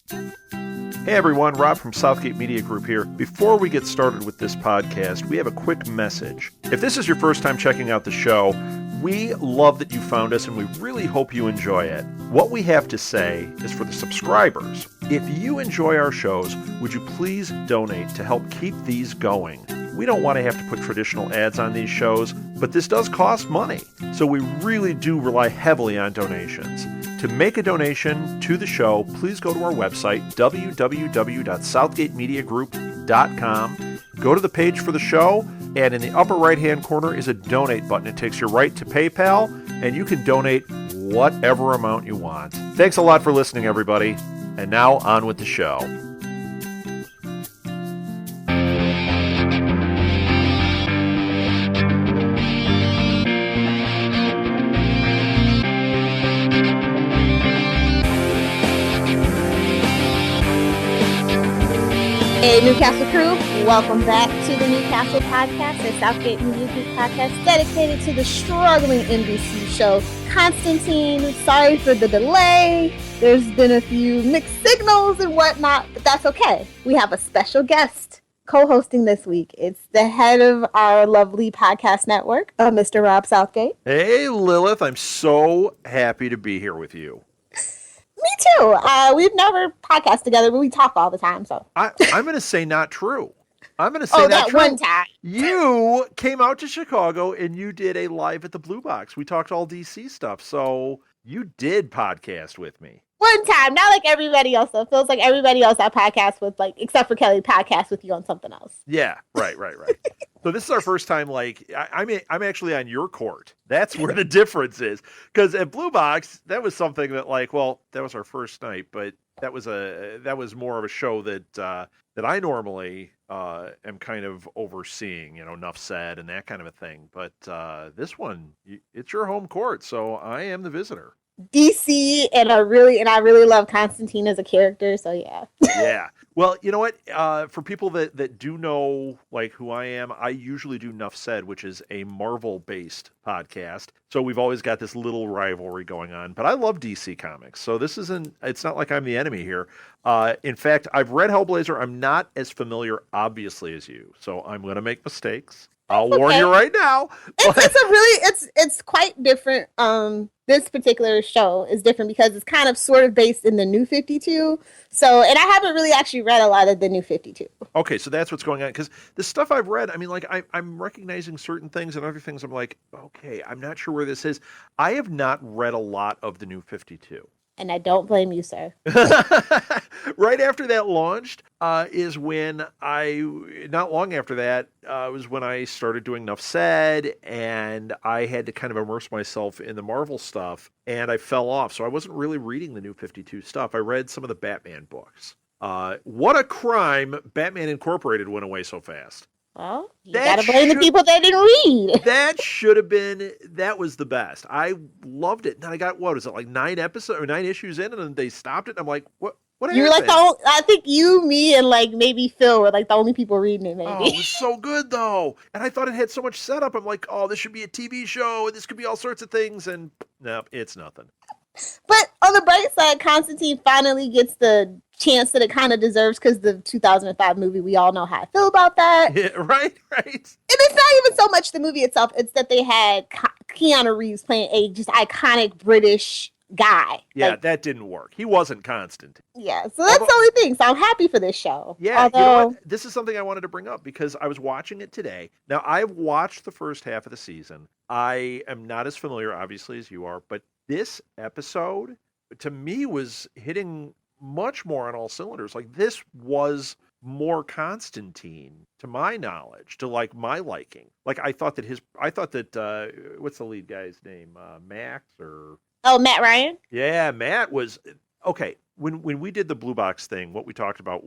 Hey everyone, Rob from Southgate Media Group here. Before we get started with this podcast, we have a quick message. If this is your first time checking out the show, we love that you found us and we really hope you enjoy it. What we have to say is for the subscribers. If you enjoy our shows, would you please donate to help keep these going? We don't want to have to put traditional ads on these shows, but this does cost money. So we really do rely heavily on donations. To make a donation to the show, please go to our website, www.southgatemediagroup.com. Go to the page for the show, and in the upper right-hand corner is a donate button. It takes you right to PayPal, and you can donate whatever amount you want. Thanks a lot for listening, everybody. And now on with the show. Hey, Newcastle crew, welcome back to the Newcastle podcast, a Southgate Media Group podcast dedicated to the struggling NBC show Constantine. Sorry for the delay. There's been a few mixed signals and whatnot, but that's okay. We have a special guest co-hosting this week. It's the head of our lovely podcast network, Mr. Rob Southgate. Hey, Lilith, I'm so happy to be here with you. Me too. We've never podcast together, but we talk all the time. So I'm going to say not true. I'm going to say that true. One time. You came out to Chicago and you did a live at the Blue Box. We talked all DC stuff. So you did podcast with me. One time, not like everybody else. Though. It feels like everybody else I podcast with, like except for Kelly, podcast with you on something else. Yeah, right. So this is our first time. Like I'm actually on your court. That's where the difference is. Because at Blue Box, that was something that that was our first night, but that was more of a show that I normally am kind of overseeing. Enough said and that kind of a thing. But this one, it's your home court, so I am the visitor. DC, and I really love Constantine as a character, so yeah. Yeah. Well, you know what? For people that do know like who I am, I usually do Nuff Said, which is a Marvel-based podcast. So we've always got this little rivalry going on. But I love DC Comics, so it's not like I'm the enemy here. In fact, I've read Hellblazer. I'm not as familiar, obviously, as you, so I'm going to make mistakes. I'll warn you right now. It's quite different. This particular show is different because it's kind of sort of based in the New 52. So, and I haven't really actually read a lot of the New 52. Okay, so that's what's going on. Because the stuff I've read, I mean, like I'm recognizing certain things and other things. I'm like, okay, I'm not sure where this is. I have not read a lot of the New 52. And I don't blame you, sir. Right after that launched is when not long after that, was when I started doing Nuff Said, and I had to kind of immerse myself in the Marvel stuff, and I fell off. So I wasn't really reading the New 52 stuff. I read some of the Batman books. What a crime Batman Incorporated went away so fast. Well, you gotta blame the people that didn't read. That was the best. I loved it. And then I got, what is it, like 9 issues in, and then they stopped it, and I'm like, what happened? You're like, I think you, me, and like maybe Phil were like the only people reading it, maybe. Oh, it was so good, though. And I thought it had so much setup. I'm like, oh, this should be a TV show, and this could be all sorts of things, and no, it's nothing. But on the bright side, Constantine finally gets the chance that it kind of deserves because the 2005 movie, we all know how I feel about that. Yeah, right. And it's not even so much the movie itself. It's that they had Keanu Reeves playing a just iconic British guy. Yeah, that didn't work. He wasn't Constantine. Yeah, so that's the only thing. So I'm happy for this show. Yeah, you know what? This is something I wanted to bring up because I was watching it today. Now, I've watched the first half of the season. I am not as familiar, obviously, as you are, but this episode, to me, was hitting much more on all cylinders. Like, this was more Constantine, to my knowledge, to like my liking. Like, I thought that what's the lead guy's name? Max or... Oh, Matt Ryan? Yeah, Matt was... Okay, when we did the Blue Box thing, what we talked about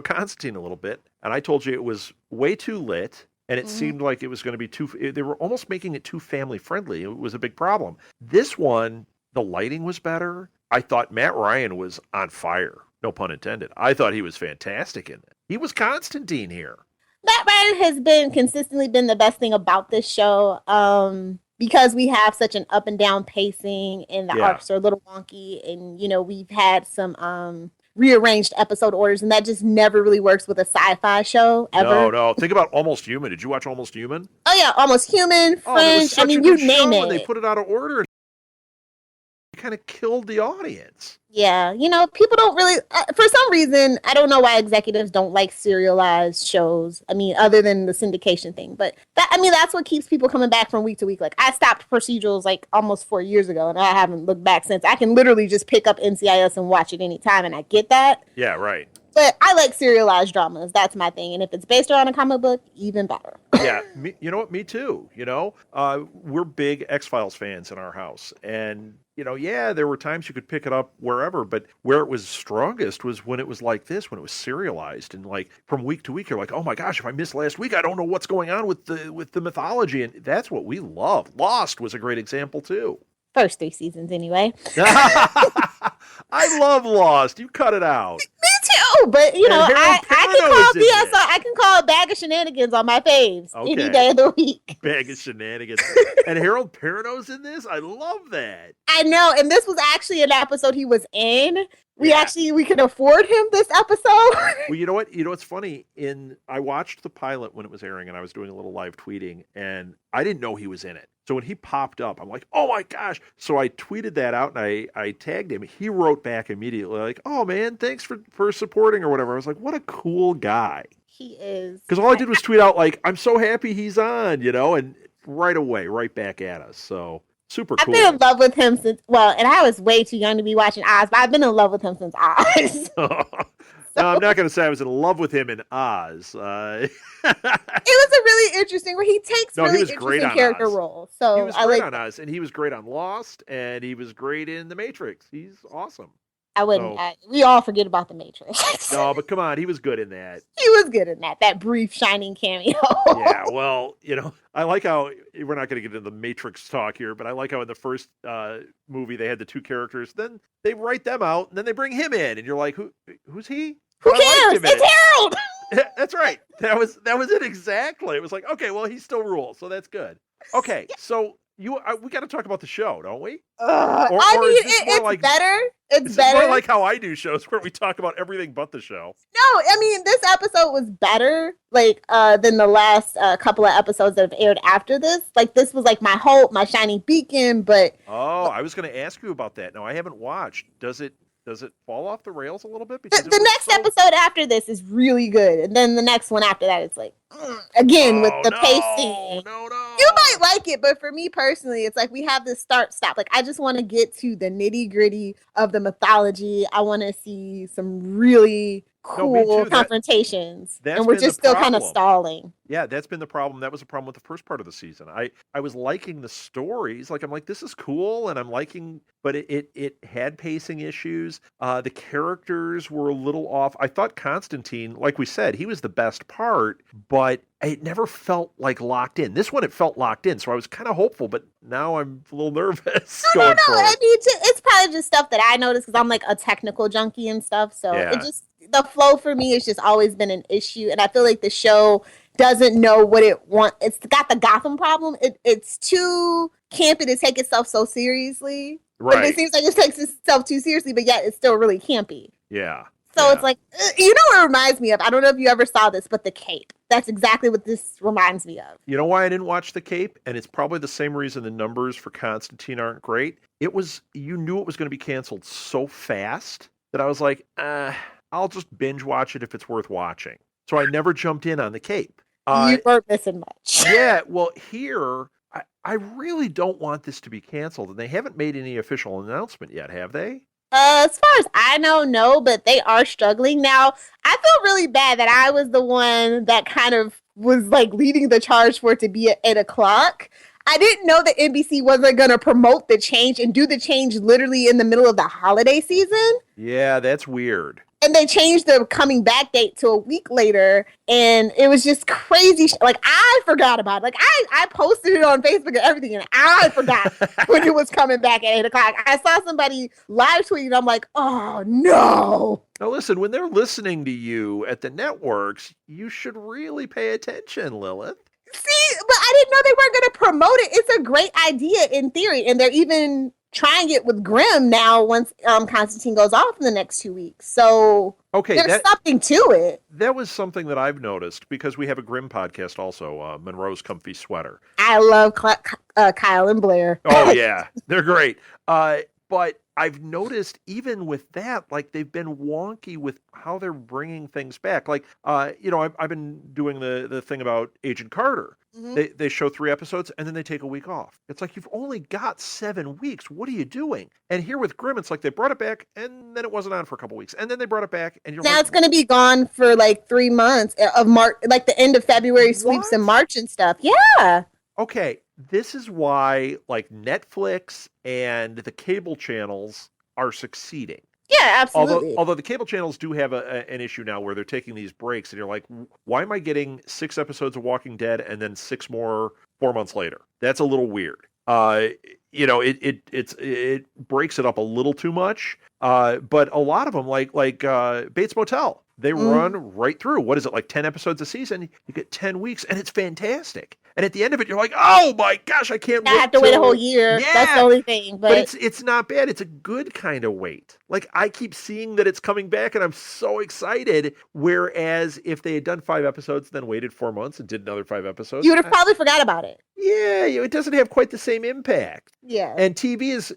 Constantine a little bit, and I told you it was way too lit, and it seemed like it was going to be they were almost making it too family friendly. It was a big problem. This one, the lighting was better. I thought Matt Ryan was on fire. No pun intended. I thought he was fantastic in it. He was Constantine here. Matt Ryan has consistently been the best thing about this show. Because we have such an up and down pacing and the arcs are a little wonky, and we've had some rearranged episode orders, and that just never really works with a sci-fi show ever. No. Think about Almost Human. Did you watch Almost Human? Oh yeah, Almost Human, Oh, that was Fringe. I such a mean, good you name show, and they it. put it out of order. It kind of killed the audience. Yeah, people don't really, for some reason, I don't know why executives don't like serialized shows. I mean, other than the syndication thing, but that's what keeps people coming back from week to week. Like, I stopped procedurals like almost 4 years ago, and I haven't looked back since. I can literally just pick up NCIS and watch it anytime, and I get that. Yeah, right. But I like serialized dramas. That's my thing. And if it's based around a comic book, even better. Yeah, you know what? Me too. We're big X-Files fans in our house. And, yeah, there were times you could pick it up wherever, but where it was strongest was when it was like this, when it was serialized. And like from week to week, you're like, oh my gosh, if I missed last week, I don't know what's going on with the mythology. And that's what we love. Lost was a great example too. First 3 seasons, anyway. I love Lost. You cut it out. Me too, but I can call a bag of shenanigans on my faves any day of the week. Bag of shenanigans. And Harold Perrineau's in this? I love that. I know, and this was actually an episode he was in. We could afford him this episode. Well, you know what? What's funny? I watched the pilot when it was airing, and I was doing a little live tweeting, and I didn't know he was in it. So when he popped up, I'm like, oh my gosh. So I tweeted that out, and I tagged him. He wrote back immediately like, oh man, thanks for supporting or whatever. I was like, what a cool guy. He is. Because all I did was tweet out like, I'm so happy he's on, and right away, right back at us. So super cool. I've been in love with him since, and I was way too young to be watching Oz, but I've been in love with him since Oz. No, I'm not going to say I was in love with him in Oz. It was a really interesting where he takes really interesting character roles. So he was great on Oz, and he was great on Lost, and he was great in The Matrix. He's awesome. I wouldn't. We all forget about The Matrix. No, but come on, he was good in that. He was good in that brief shining cameo. Yeah, well, I like how, we're not going to get into the Matrix talk here, but I like how in the first movie they had the 2 characters, then they write them out, and then they bring him in, and you're like, who's he? Who cares? It's Harold! That's right. That was it exactly. It was like, okay, well, he still rules, so that's good. Okay, so we got to talk about the show, don't we? It's better. It's better. More like how I do shows where we talk about everything but the show. No, I mean, this episode was better, than the last couple of episodes that have aired after this. Like, this was like my hope, my shining beacon, but... Oh, I was going to ask you about that. No, I haven't watched. Does it fall off the rails a little bit? The next episode after this is really good. And then the next one after that, it's like, again, with the pacing. No. You might like it, but for me personally, it's like we have this start-stop. Like, I just want to get to the nitty-gritty of the mythology. I want to see some really cool confrontations. And we're just still kind of stalling. Yeah, that's been the problem. That was a problem with the first part of the season. I was liking the stories. Like, I'm like, this is cool, and I'm liking, but it had pacing issues. The characters were a little off. I thought Constantine, like we said, he was the best part, but it never felt like locked in. This one, it felt locked in, so I was kind of hopeful, but now I'm a little nervous. No. I mean, it's probably just stuff that I noticed because I'm like a technical junkie and stuff, so the flow for me has just always been an issue, and I feel like the show doesn't know what it wants. It's got the Gotham problem. It's too campy to take itself so seriously. Right. Like, it seems like it takes itself too seriously, but yet it's still really campy. Yeah. So it's like, you know what it reminds me of? I don't know if you ever saw this, but The Cape. That's exactly what this reminds me of. You know why I didn't watch The Cape? And it's probably the same reason the numbers for Constantine aren't great. You knew it was going to be canceled so fast that I was like, I'll just binge watch it if it's worth watching. So I never jumped in on The Cape. You weren't missing much. Yeah, well, here, I really don't want this to be canceled. And they haven't made any official announcement yet, have they? As far as I know, no, but they are struggling. Now, I feel really bad that I was the one that kind of was like leading the charge for it to be at 8 o'clock. I didn't know that NBC wasn't going to promote the change and do the change literally in the middle of the holiday season. Yeah, that's weird. And they changed the coming back date to a week later, and it was just crazy. Like, I forgot about it. Like, I posted it on Facebook and everything, and I forgot when it was coming back at 8 o'clock. I saw somebody live tweeting, and I'm like, oh, no. Now, listen, when they're listening to you at the networks, you should really pay attention, Lilith. See, but I didn't know they weren't going to promote it. It's a great idea in theory, and they're even trying it with Grimm now once Constantine goes off in the next 2 weeks. So there's something to it. That was something that I've noticed because we have a Grimm podcast also, Monroe's Comfy Sweater. I love Kyle and Blair. Oh, yeah. They're great. But I've noticed even with that, like they've been wonky with how they're bringing things back. Like, I've been doing the thing about Agent Carter. Mm-hmm. They show 3 episodes and then they take a week off. It's like, you've only got 7 weeks. What are you doing? And here with Grimm, it's like they brought it back and then it wasn't on for a couple weeks. And then they brought it back and now it's going to be gone for like 3 months of March, like the end of February sweeps in March and stuff. Yeah. Okay. This is why like Netflix and the cable channels are succeeding. Yeah, absolutely. Although the cable channels do have an issue now where they're taking these breaks and you're like, why am I getting 6 episodes of Walking Dead and then 6 more 4 months later? That's a little weird. It breaks it up a little too much. But a lot of them, like Bates Motel, they run right through. What is it, like 10 episodes a season? You get 10 weeks, and it's fantastic. And at the end of it, you're like, oh my gosh, I can't wait. I have to wait a whole year. Yeah. That's the only thing. But it's not bad. It's a good kind of wait. Like, I keep seeing that it's coming back, and I'm so excited. Whereas if they had done 5 episodes, then waited 4 months and did another 5 episodes, you would have probably forgot about it. Yeah, it doesn't have quite the same impact. Yeah. And TV is,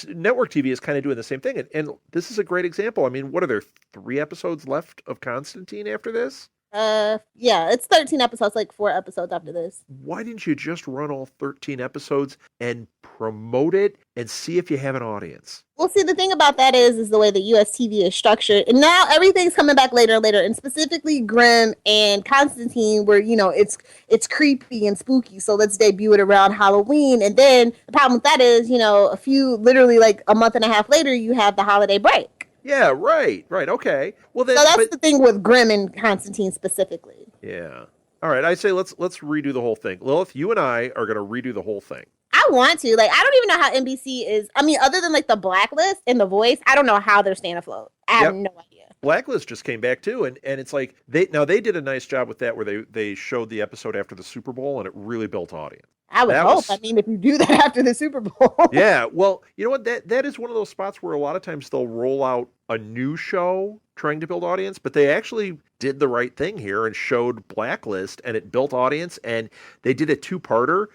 network TV is kind of doing the same thing. And this is a great example. I mean, what are there, 3 episodes left of Constantine after this? Yeah, it's 13 episodes, like 4 episodes after this. Why didn't you just run all 13 episodes and promote it and see if you have an audience? Well, see, the thing about that is the way the US TV is structured. And now everything's coming back later and later. And specifically Grimm and Constantine, where, it's creepy and spooky. So let's debut it around Halloween. And then the problem with that is, literally like a month and a half later, you have the holiday break. Yeah, right. Okay. Well, then, so that's the thing with Grimm and Constantine specifically. Yeah. All right. I say let's redo the whole thing. Lilith, you and I are going to redo the whole thing. I want to. Like, I don't even know how NBC is. I mean, other than like the Blacklist and The Voice, I don't know how they're staying afloat. I have no idea. Blacklist just came back too, and it's like they did a nice job with that, where they showed the episode after the Super Bowl, and it really built audience. I would hope. I mean, if you do that after the Super Bowl. Yeah, well, you know what? That is one of those spots where a lot of times they'll roll out a new show trying to build audience, but they actually did the right thing here and showed Blacklist, and it built audience, and they did a 2-parter,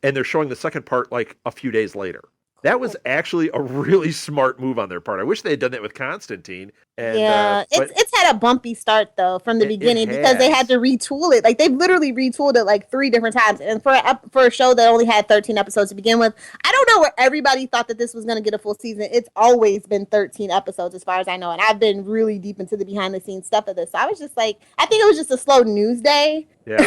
and they're showing the second part like a few days later. That was actually a really smart move on their part. I wish they had done that with Constantine. And, it's had a bumpy start though from the beginning because they had to retool it. Like they've literally retooled it like 3 different times. And for a show that only had 13 episodes to begin with, I don't know where everybody thought that this was going to get a full season. It's always been 13 episodes as far as I know, and I've been really deep into the behind the scenes stuff of this. So I was just like, I think it was just a slow news day. Yeah.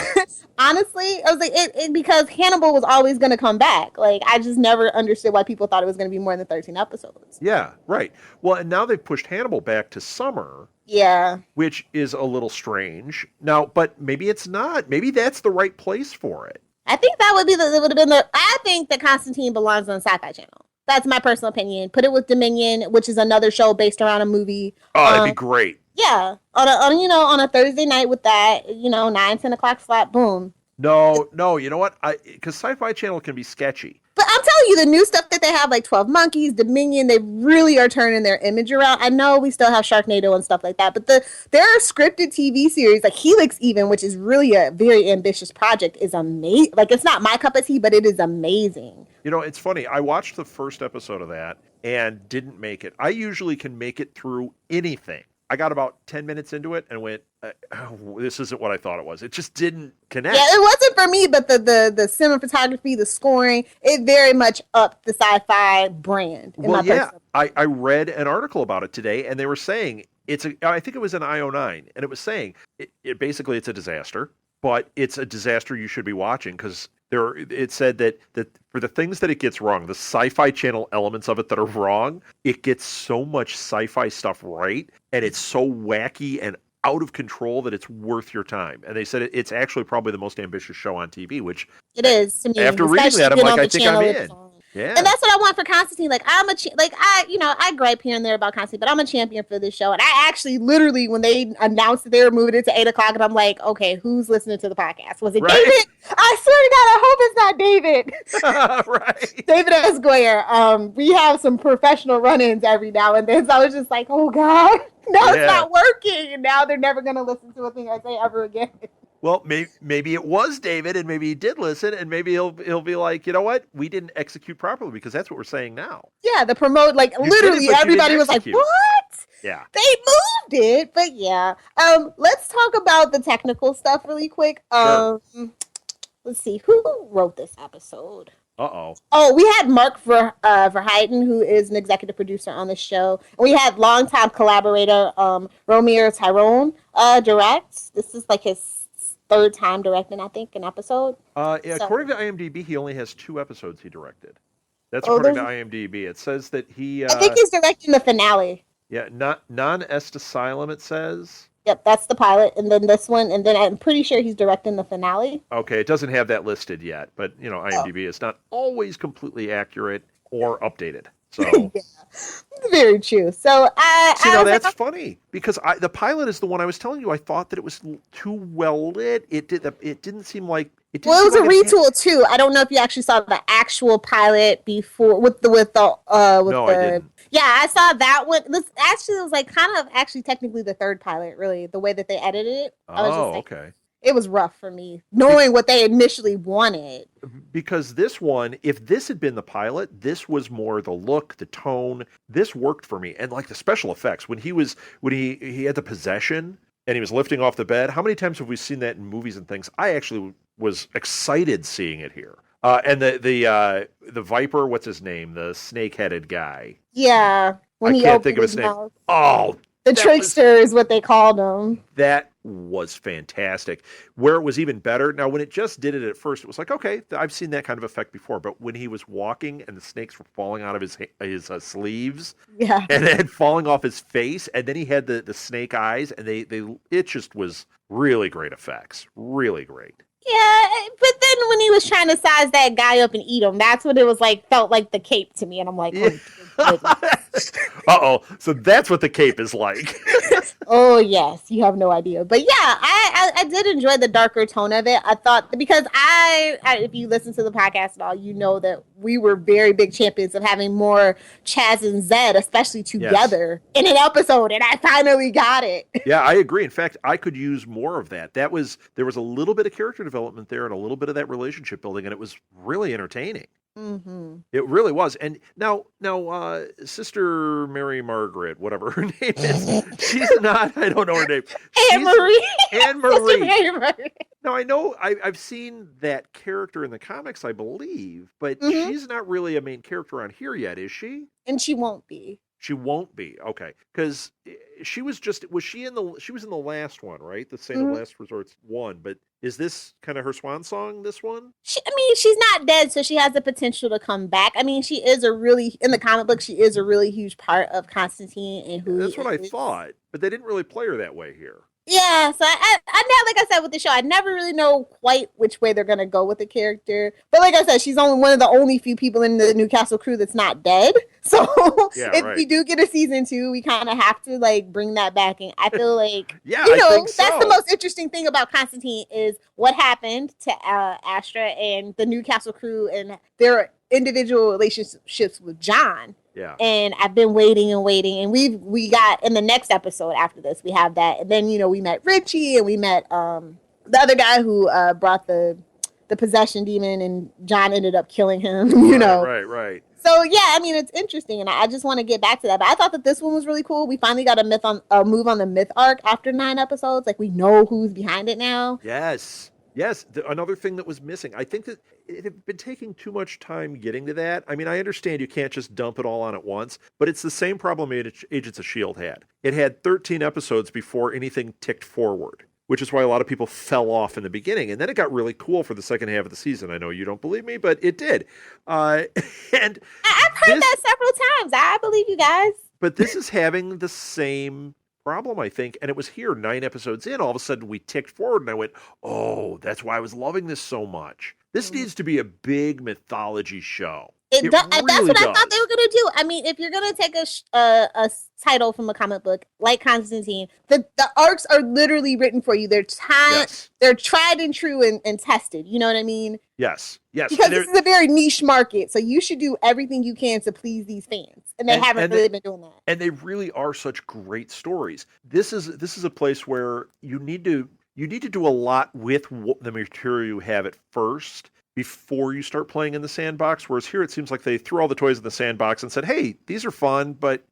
Honestly, I was like, it because Hannibal was always going to come back. Like I just never understood why people thought it was going to be more than 13 episodes. Yeah, right. Well, and now they've pushed Hannibal back to summer. Yeah. Which is a little strange. Now, but maybe it's not. Maybe that's the right place for it. I think that would have been I think that Constantine belongs on Sci-Fi Channel. That's my personal opinion. Put it with Dominion, which is another show based around a movie. Oh, that'd be great. Yeah. On a Thursday night with that, 9-10 o'clock slot, boom. No, you know what? Because Sci-Fi Channel can be sketchy. But I'm telling you, the new stuff that they have, like 12 Monkeys, Dominion, they really are turning their image around. I know we still have Sharknado and stuff like that, but there are scripted TV series, like Helix even, which is really a very ambitious project, is amazing. Like, it's not my cup of tea, but it is amazing. It's funny. I watched the first episode of that and didn't make it. I usually can make it through anything. I got about 10 minutes into it and went, this isn't what I thought it was. It just didn't connect. Yeah, it wasn't for me, but the cinematography, the scoring, it very much upped the sci-fi brand. I read an article about it today, and they were saying I think it was an IO9, and it was saying basically it's a disaster, but it's a disaster you should be watching because it said that for the things that it gets wrong, the Sci-Fi Channel elements of it that are wrong, it gets so much sci-fi stuff right, and it's so wacky and out of control that it's worth your time. And they said it's actually probably the most ambitious show on TV, which it is to me. After reading that, I'm like, I think I'm in. Yeah. And that's what I want for Constantine. Like I gripe here and there about Constantine, but I'm a champion for this show. And I actually literally, when they announced that they were moving it to 8 o'clock, and I'm like, okay, who's listening to the podcast? Was it David? I swear to God, I hope it's not David. Right. David Esquire. We have some professional run-ins every now and then, so I was just like, oh God, no, it's not working. And now they're never gonna listen to a thing I say ever again. Well, maybe it was David, and maybe he did listen, and maybe he'll be like, you know what, we didn't execute properly, because that's what we're saying now. Yeah, the promote, like literally everybody was like, what? Yeah, they moved it, but yeah. Let's talk about the technical stuff really quick. Sure. Let's see, who wrote this episode? Oh, we had Mark Verheiden, who is an executive producer on the show. And we had longtime collaborator Romeo Tyrone direct. This is like his third time directing, I think, an episode. According to IMDb, he only has 2 episodes he directed. That's according to IMDb. It says that he... I think he's directing the finale. Yeah, Non-Est Asylum, it says. Yep, that's the pilot, and then this one, and then I'm pretty sure he's directing the finale. Okay, it doesn't have that listed yet, but, IMDb is not always completely accurate or updated. So yeah, very true. So that's funny, because the pilot is the one I was telling you. I thought that it was too well lit. It didn't seem like it. Well, it was a retool too. I don't know if you actually saw the actual pilot before with the I didn't. Yeah, I saw that one. This actually was like kind of actually technically the third pilot. Really, the way that they edited it. I was just like, okay. It was rough for me, knowing what they initially wanted. Because this one, if this had been the pilot, this was more the look, the tone. This worked for me, and like the special effects when he had the possession and he was lifting off the bed. How many times have we seen that in movies and things? I actually was excited seeing it here. And the Viper, what's his name? The snake-headed guy. Yeah, I can't think of his name. Mouth. Oh. The trickster is what they called him. That was fantastic. Where it was even better, now when it just did it at first, it was like, okay, I've seen that kind of effect before. But when he was walking and the snakes were falling out of his sleeves, yeah, and then falling off his face, and then he had the snake eyes, and it just was really great effects, really great. Yeah, but then when he was trying to size that guy up and eat him, that's what it was like. Felt like the cape to me, and I'm like, so that's what the cape is like. Oh yes, you have no idea. But yeah, I did enjoy the darker tone of it. I thought, because I if you listen to the podcast at all, you know that we were very big champions of having more Chaz and Zed, especially together in an episode, and I finally got it. Yeah, I agree. In fact, I could use more of that. There was a little bit of character development there and a little bit of that relationship building, and it was really entertaining. Mm-hmm. It really was. And now, Sister Mary Margaret, whatever her name is, she's not. I don't know her name. Anne Marie. Anne Marie. Mary Margaret. Now I know I've seen that character in the comics, I believe, but she's not really a main character on here yet, is she? And she won't be. She won't be. Okay, because she was in the last one, right? The Saint of Last Resort's one, but is this kind of her swan song, this one? She's not dead, so she has the potential to come back. I mean, she is in the comic book, she is a really huge part of Constantine and who That's what I thought, but they didn't really play her that way here. Yeah, so I now, like I said with the show, I never really know quite which way they're gonna go with the character. But like I said, she's only one of the only few people in the Newcastle crew that's not dead. So if we do get a season 2, we kind of have to like bring that back. And I feel like I think so. That's the most interesting thing about Constantine is what happened to Astra and the Newcastle crew and their individual relationships with John. Yeah. And I've been waiting, and we got in the next episode after this, we have that. And then, we met Richie, and we met the other guy who brought the possession demon, and John ended up killing him, Right. So yeah, I mean, it's interesting, and I just want to get back to that. But I thought that this one was really cool. We finally got a move on the myth arc after 9 episodes. Like, we know who's behind it now. Yes. Another thing that was missing. I think that it had been taking too much time getting to that. I mean, I understand you can't just dump it all on at once, but it's the same problem Agents of S.H.I.E.L.D. had. It had 13 episodes before anything ticked forward, which is why a lot of people fell off in the beginning. And then it got really cool for the second half of the season. I know you don't believe me, but it did. And I've heard that several times. I believe you guys. But this is having the same problem, I think, and it was here 9 episodes in, all of a sudden we ticked forward and I went, oh, that's why I was loving this so much. This needs to be a big mythology show. That's really what I does. thought they were gonna do. I mean, if you're gonna take a title from a comic book like Constantine, the arcs are literally written for you. Yes. They're tried and true and tested. You know what I mean? Yes. Yes. Because this is a very niche market, so you should do everything you can to please these fans, and they haven't really been doing that. And they really are such great stories. This is a place where you need to do a lot with the material you have at first before you start playing in the sandbox. Whereas here it seems like they threw all the toys in the sandbox and said, "Hey, these are fun, but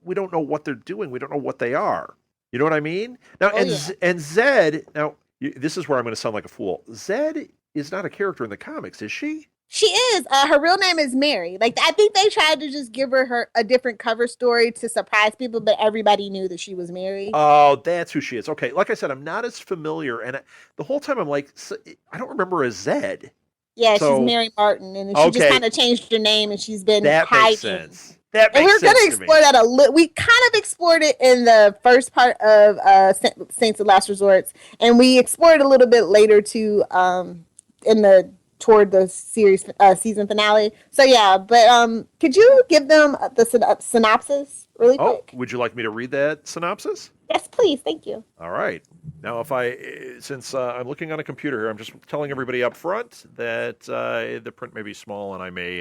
we don't know what they're doing. We don't know what they are." You know what I mean? Now, and Zed. Now, this is where I'm going to sound like a fool. Zed is not a character in the comics, is she? She is. Her real name is Mary. Like, I think they tried to just give her a different cover story to surprise people, but everybody knew that she was Mary. Oh, that's who she is. Okay, like I said, I'm not as familiar, and the whole time I'm like, I don't remember a Zed. Yeah, she's Mary Martin, and she just kind of changed her name, and she's been hiding. Makes sense. That makes and we're going to explore that a little. We kind of explored it in the first part of Saints of Last Resorts, and we explored a little bit later too toward the series season finale. So yeah, but could you give them the synopsis really quick? Would you like me to read that synopsis? Yes, please. Thank you. All right. Now, since I'm looking on a computer here, I'm just telling everybody up front that the print may be small and I may,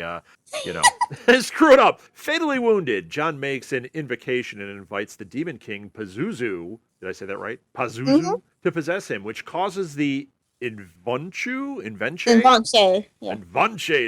screw it up. Fatally wounded, John makes an invocation and invites the Demon King Pazuzu. Did I say that right? Pazuzu to possess him, which causes the Invanche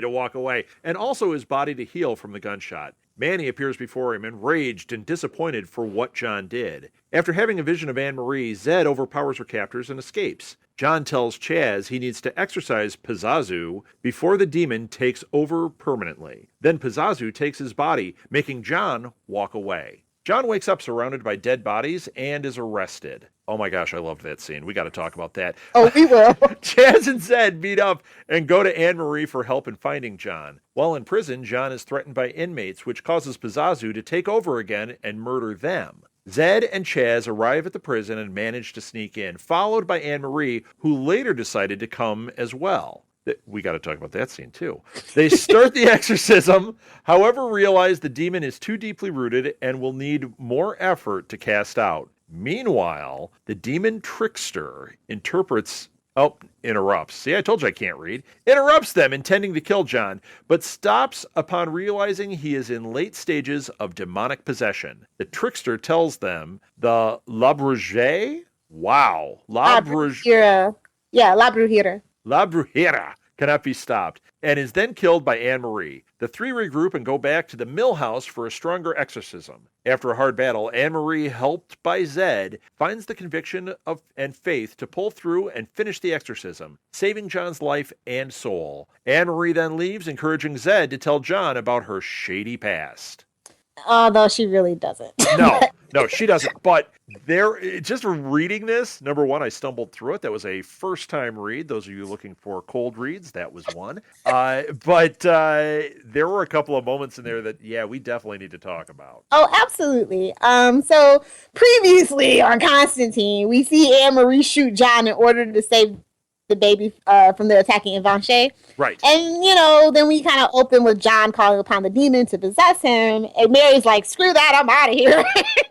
to walk away, and also his body to heal from the gunshot. Manny appears before him, enraged and disappointed for what John did. After having a vision of Anne-Marie, Zed overpowers her captors and escapes. John tells Chaz he needs to exorcise Pazuzu before the demon takes over permanently. Then Pazuzu takes his body, making John walk away. John wakes up surrounded by dead bodies and is arrested. Oh my gosh, I loved that scene. We got to talk about that. Oh, we will. Chaz and Zed meet up and go to Anne-Marie for help in finding John. While in prison, John is threatened by inmates, which causes Pazuzu to take over again and murder them. Zed and Chaz arrive at the prison and manage to sneak in, followed by Anne-Marie, who later decided to come as well. We got to talk about that scene, too. They start the exorcism, however realize the demon is too deeply rooted and will need more effort to cast out. Meanwhile, the demon trickster interrupts. See, I told you I can't read. Interrupts them, intending to kill John, but stops upon realizing he is in late stages of demonic possession. The trickster tells them the La Brujere? Wow. La Brujere. Yeah, La Brujere. La Brujera cannot be stopped, and is then killed by Anne-Marie. The three regroup and go back to the mill house for a stronger exorcism. After a hard battle, Anne-Marie, helped by Zed, finds the conviction and faith to pull through and finish the exorcism, saving John's life and soul. Anne-Marie then leaves, encouraging Zed to tell John about her shady past. Although she really doesn't. No, she doesn't. But just reading this, number one, I stumbled through it. That was a first-time read. Those of you looking for cold reads, that was one. But there were a couple of moments in there that, we definitely need to talk about. Oh, absolutely. So previously on Constantine, we see Anne-Marie shoot John in order to save the baby from the attacking Invanche. Right. And, then we kind of open with John calling upon the demon to possess him. And Mary's like, screw that, I'm out of here.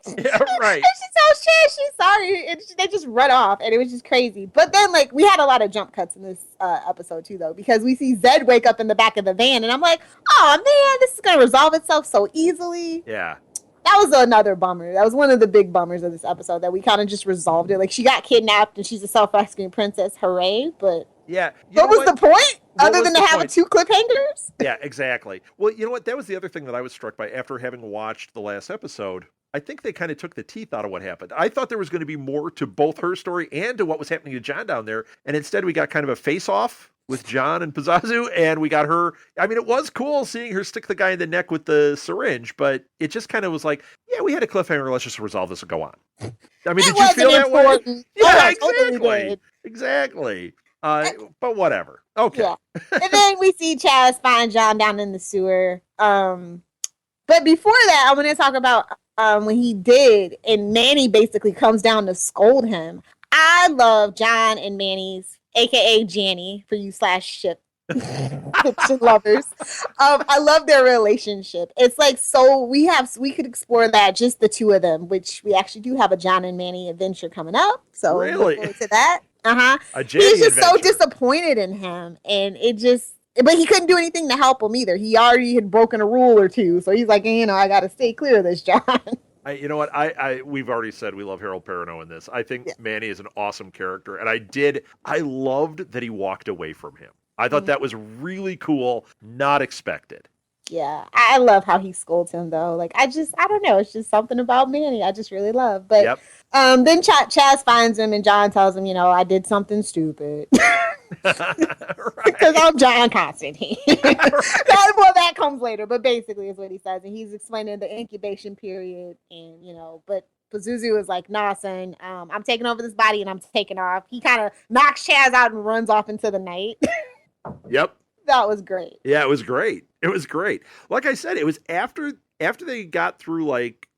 Yeah, right. And she tells Chaz she's sorry. And they just run off. And it was just crazy. But then, we had a lot of jump cuts in this episode, too, though. Because we see Zed wake up in the back of the van. And I'm like, oh, man, this is going to resolve itself so easily. Yeah. That was another bummer. That was one of the big bummers of this episode, that we kind of just resolved it. Like, she got kidnapped and she's a self-rescuing princess. Hooray. But what was the point? Other than to have 2 cliffhangers? Yeah, exactly. Well, you know what? That was the other thing that I was struck by after having watched the last episode. I think they kind of took the teeth out of what happened. I thought there was going to be more to both her story and to what was happening to John down there. And instead we got kind of a face-off with John and Pazuzu, and we got her. I mean, it was cool seeing her stick the guy in the neck with the syringe, but it just kind of was like, we had a cliffhanger. Let's just resolve this and go on. I mean, did you feel that way? Yeah, exactly. Totally. Exactly. But whatever. Okay. Yeah. And then we see Chaz find John down in the sewer. But before that, I want to talk about when he did, and Manny basically comes down to scold him. I love John and Manny's, a.k.a. Janny, for you /ship Fiction lovers. I love their relationship. It's like, so we could explore that, just the two of them, which we actually do have a John and Manny adventure coming up. So Really? look forward to that. A Janny He's just so adventure. disappointed in him, and but he couldn't do anything to help him either. He already had broken a rule or two, so he's like, I got to stay clear of this, John. You know what? We've already said we love Harold Perrineau in this. I think Manny is an awesome character, and I loved that he walked away from him. I thought that was really cool, not expected. Yeah, I love how he scolds him though. Like, I don't know. It's just something about Manny I just really love. But then Chaz finds him, and John tells him, I did something stupid. Because I'm John Constantine. Well, that comes later, but basically is what he says. And he's explaining the incubation period, and, but Pazuzu is like, nah, son, I'm taking over this body and I'm taking off. He kind of knocks Chaz out and runs off into the night. Yep. That was great. Yeah, it was great. It was great. Like I said, it was after they got through, like,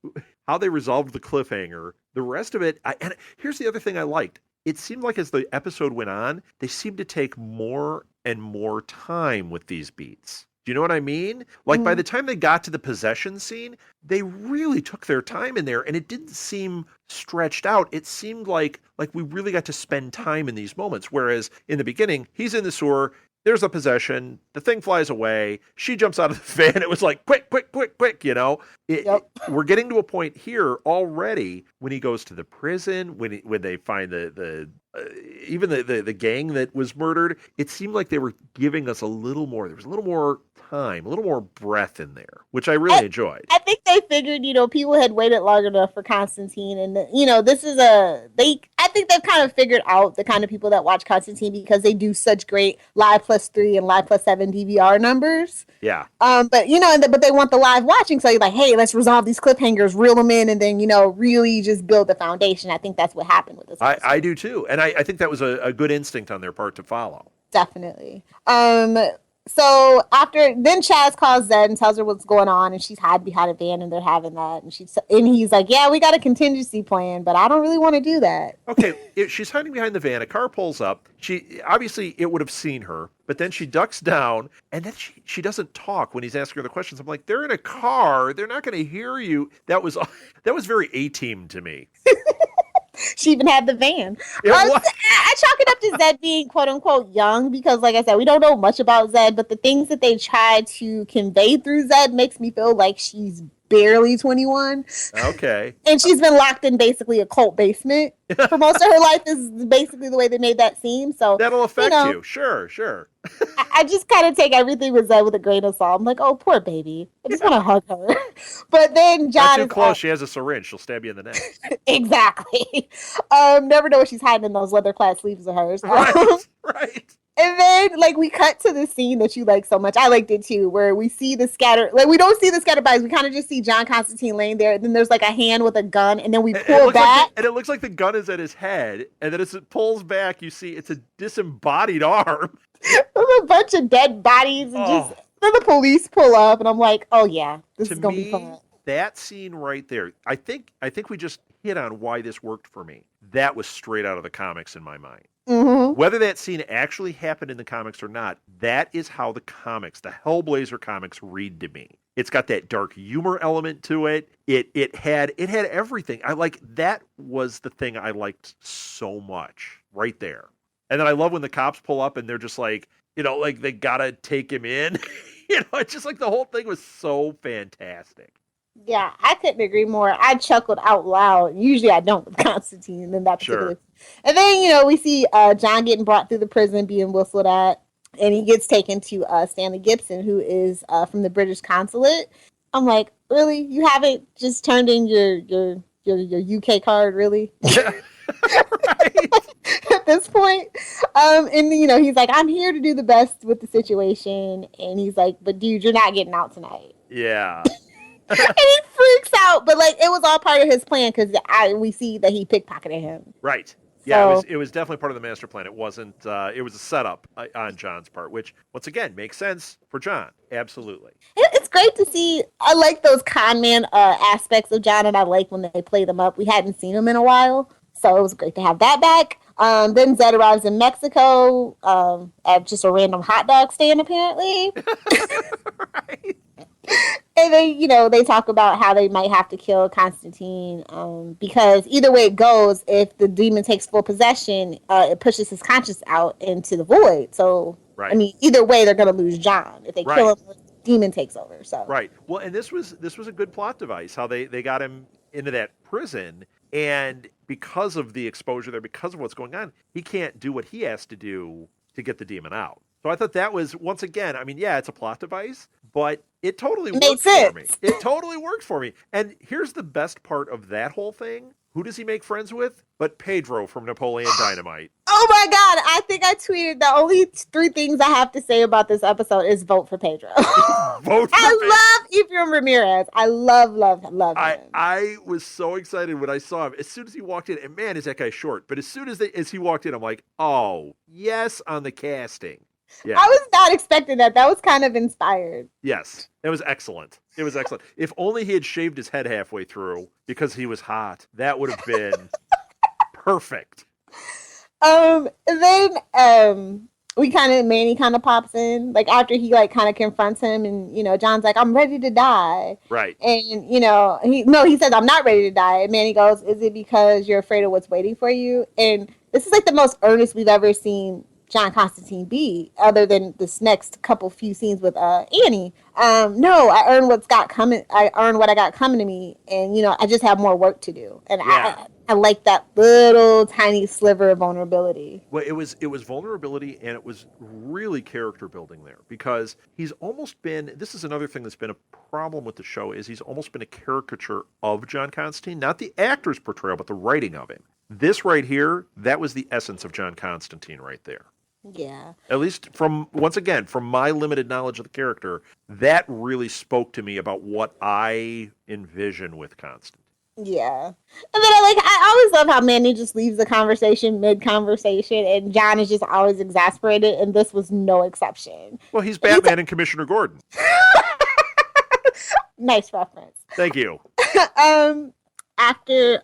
how they resolved the cliffhanger, the rest of it, and here's the other thing I liked. It seemed like as the episode went on, they seemed to take more and more time with these beats. Do you know what I mean? Like, by the time they got to the possession scene, they really took their time in there, and it didn't seem stretched out. It seemed like we really got to spend time in these moments, whereas in the beginning, he's in the sewer, there's a possession, the thing flies away, she jumps out of the van, it was like, quick, we're getting to a point here already when he goes to the prison, when they find even the gang that was murdered, it seemed like they were giving us a little more. There was a little more time, a little more breath in there, which I really enjoyed. I think they figured, people had waited long enough for Constantine, and I think they've kind of figured out the kind of people that watch Constantine because they do such great Live +3 and Live +7 DVR numbers. Yeah. But they want the live watching, so you're like, hey, let's resolve these cliffhangers, reel them in, and then really just build the foundation. I think that's what happened with this. I do too, and I think that was a good instinct on their part to follow. Definitely. So then Chaz calls Zed and tells her what's going on, and she's hiding behind a van, and they're having that, and he's like, yeah, we got a contingency plan, but I don't really want to do that. Okay, she's hiding behind the van. A car pulls up. She obviously it would have seen her, but then she ducks down, and then she doesn't talk when he's asking her the questions. I'm like, they're in a car. They're not going to hear you. That was very A-Team to me. She even had the van. I chalk it up to Zed being quote unquote young because, like I said, we don't know much about Zed, but the things that they try to convey through Zed makes me feel like she's barely 21. Okay. And she's been locked in basically a cult basement for most of her life is basically the way they made that seem. So that'll affect you. Sure. I just kind of take everything with Zed with a grain of salt. I'm like, oh, poor baby. I just want to hug her. But then John not too close. She has a syringe. She'll stab you in the neck. Exactly. Never know what she's hiding in those leather-clad sleeves of hers. Right. And then, we cut to the scene that you like so much. I liked it, too, where we see the scattered... we don't see the scattered bodies. We kind of just see John Constantine laying there, and then there's, a hand with a gun, and then we pull back. And it looks like the gun is at his head, and then as it pulls back, you see it's a disembodied arm. There's a bunch of dead bodies, and then the police pull up, and I'm like, oh, yeah, this is going to be fun. That scene right there, I think we just hit on why this worked for me. That was straight out of the comics in my mind. Mm-hmm. Whether that scene actually happened in the comics or not, that is how the Hellblazer comics read to me. It's got that dark humor element to it. It had everything. That was the thing I liked so much right there. And then I love when the cops pull up and they're just like, they gotta take him in. It's just like the whole thing was so fantastic. Yeah, I couldn't agree more. I chuckled out loud. Usually I don't with Constantine in that particular. Sure. And then, we see John getting brought through the prison, being whistled at, and he gets taken to Stanley Gibson, who is from the British consulate. I'm like, really? You haven't just turned in your UK card, really? Right. At this point. And, he's like, I'm here to do the best with the situation. And he's like, but dude, you're not getting out tonight. Yeah. And he freaks out, but it was all part of his plan because we see that he pickpocketed him. Right. Yeah, it was definitely part of the master plan. It wasn't. It was a setup on John's part, which once again makes sense for John. Absolutely. It's great to see. I like those con man aspects of John, and I like when they play them up. We hadn't seen him in a while. So it was great to have that back. Then Zed arrives in Mexico at just a random hot dog stand, apparently. Right. And then, they talk about how they might have to kill Constantine because either way it goes, if the demon takes full possession, it pushes his conscience out into the void. So, Right. I mean, either way, they're going to lose John if they kill him. The demon takes over. So right. Well, and this was a good plot device. How they got him into that prison, and because of the exposure there, because of what's going on, he can't do what he has to do to get the demon out. So I thought that was, once again, I mean, yeah, it's a plot device, but it totally worked for me. It totally worked for me. And here's the best part of that whole thing. Who does he make friends with? But Pedro from Napoleon Dynamite. Oh my God. I think I tweeted the only 3 things I have to say about this episode is vote for Pedro. Vote for Pedro. Love Ephraim Ramirez. I love him. I was so excited when I saw him. As soon as he walked in, and man, is that guy short. But as soon as he walked in, I'm like, oh, yes, on the casting. Yeah. I was not expecting that. That was kind of inspired. Yes. It was excellent. If only he had shaved his head halfway through because he was hot. That would have been perfect. Then Manny kind of pops in, like after he kind of confronts him, and John's like, I'm ready to die. Right. And he says, I'm not ready to die. And Manny goes, is it because you're afraid of what's waiting for you? And this is like the most earnest we've ever seen John Constantine be, other than this next few scenes with Annie. No, I earned what I got coming to me, and I just have more work to do. And yeah. I like that little tiny sliver of vulnerability. Well, it was vulnerability, and it was really character building there, because he's almost been, this is another thing that's been a problem with the show, is he's almost been a caricature of John Constantine, not the actor's portrayal, but the writing of him. This right here, that was the essence of John Constantine right there. Yeah. At least from my limited knowledge of the character, that really spoke to me about what I envision with Constantine. Yeah. And then I always love how Manny just leaves the conversation mid-conversation, and John is just always exasperated, and this was no exception. Well, he's Batman and Commissioner Gordon. Nice reference. Thank you. After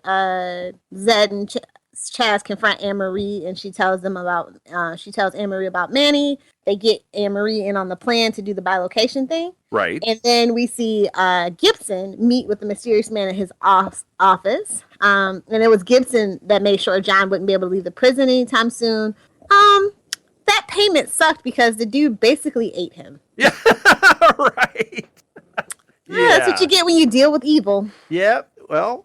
Zed and Chaz confront Anne-Marie, and she tells Anne-Marie about Manny. They get Anne-Marie in on the plan to do the bilocation thing. Right. And then we see Gibson meet with the mysterious man in his office. And it was Gibson that made sure John wouldn't be able to leave the prison anytime soon. That payment sucked because the dude basically ate him. Yeah, right. Yeah, that's what you get when you deal with evil. Yeah, well,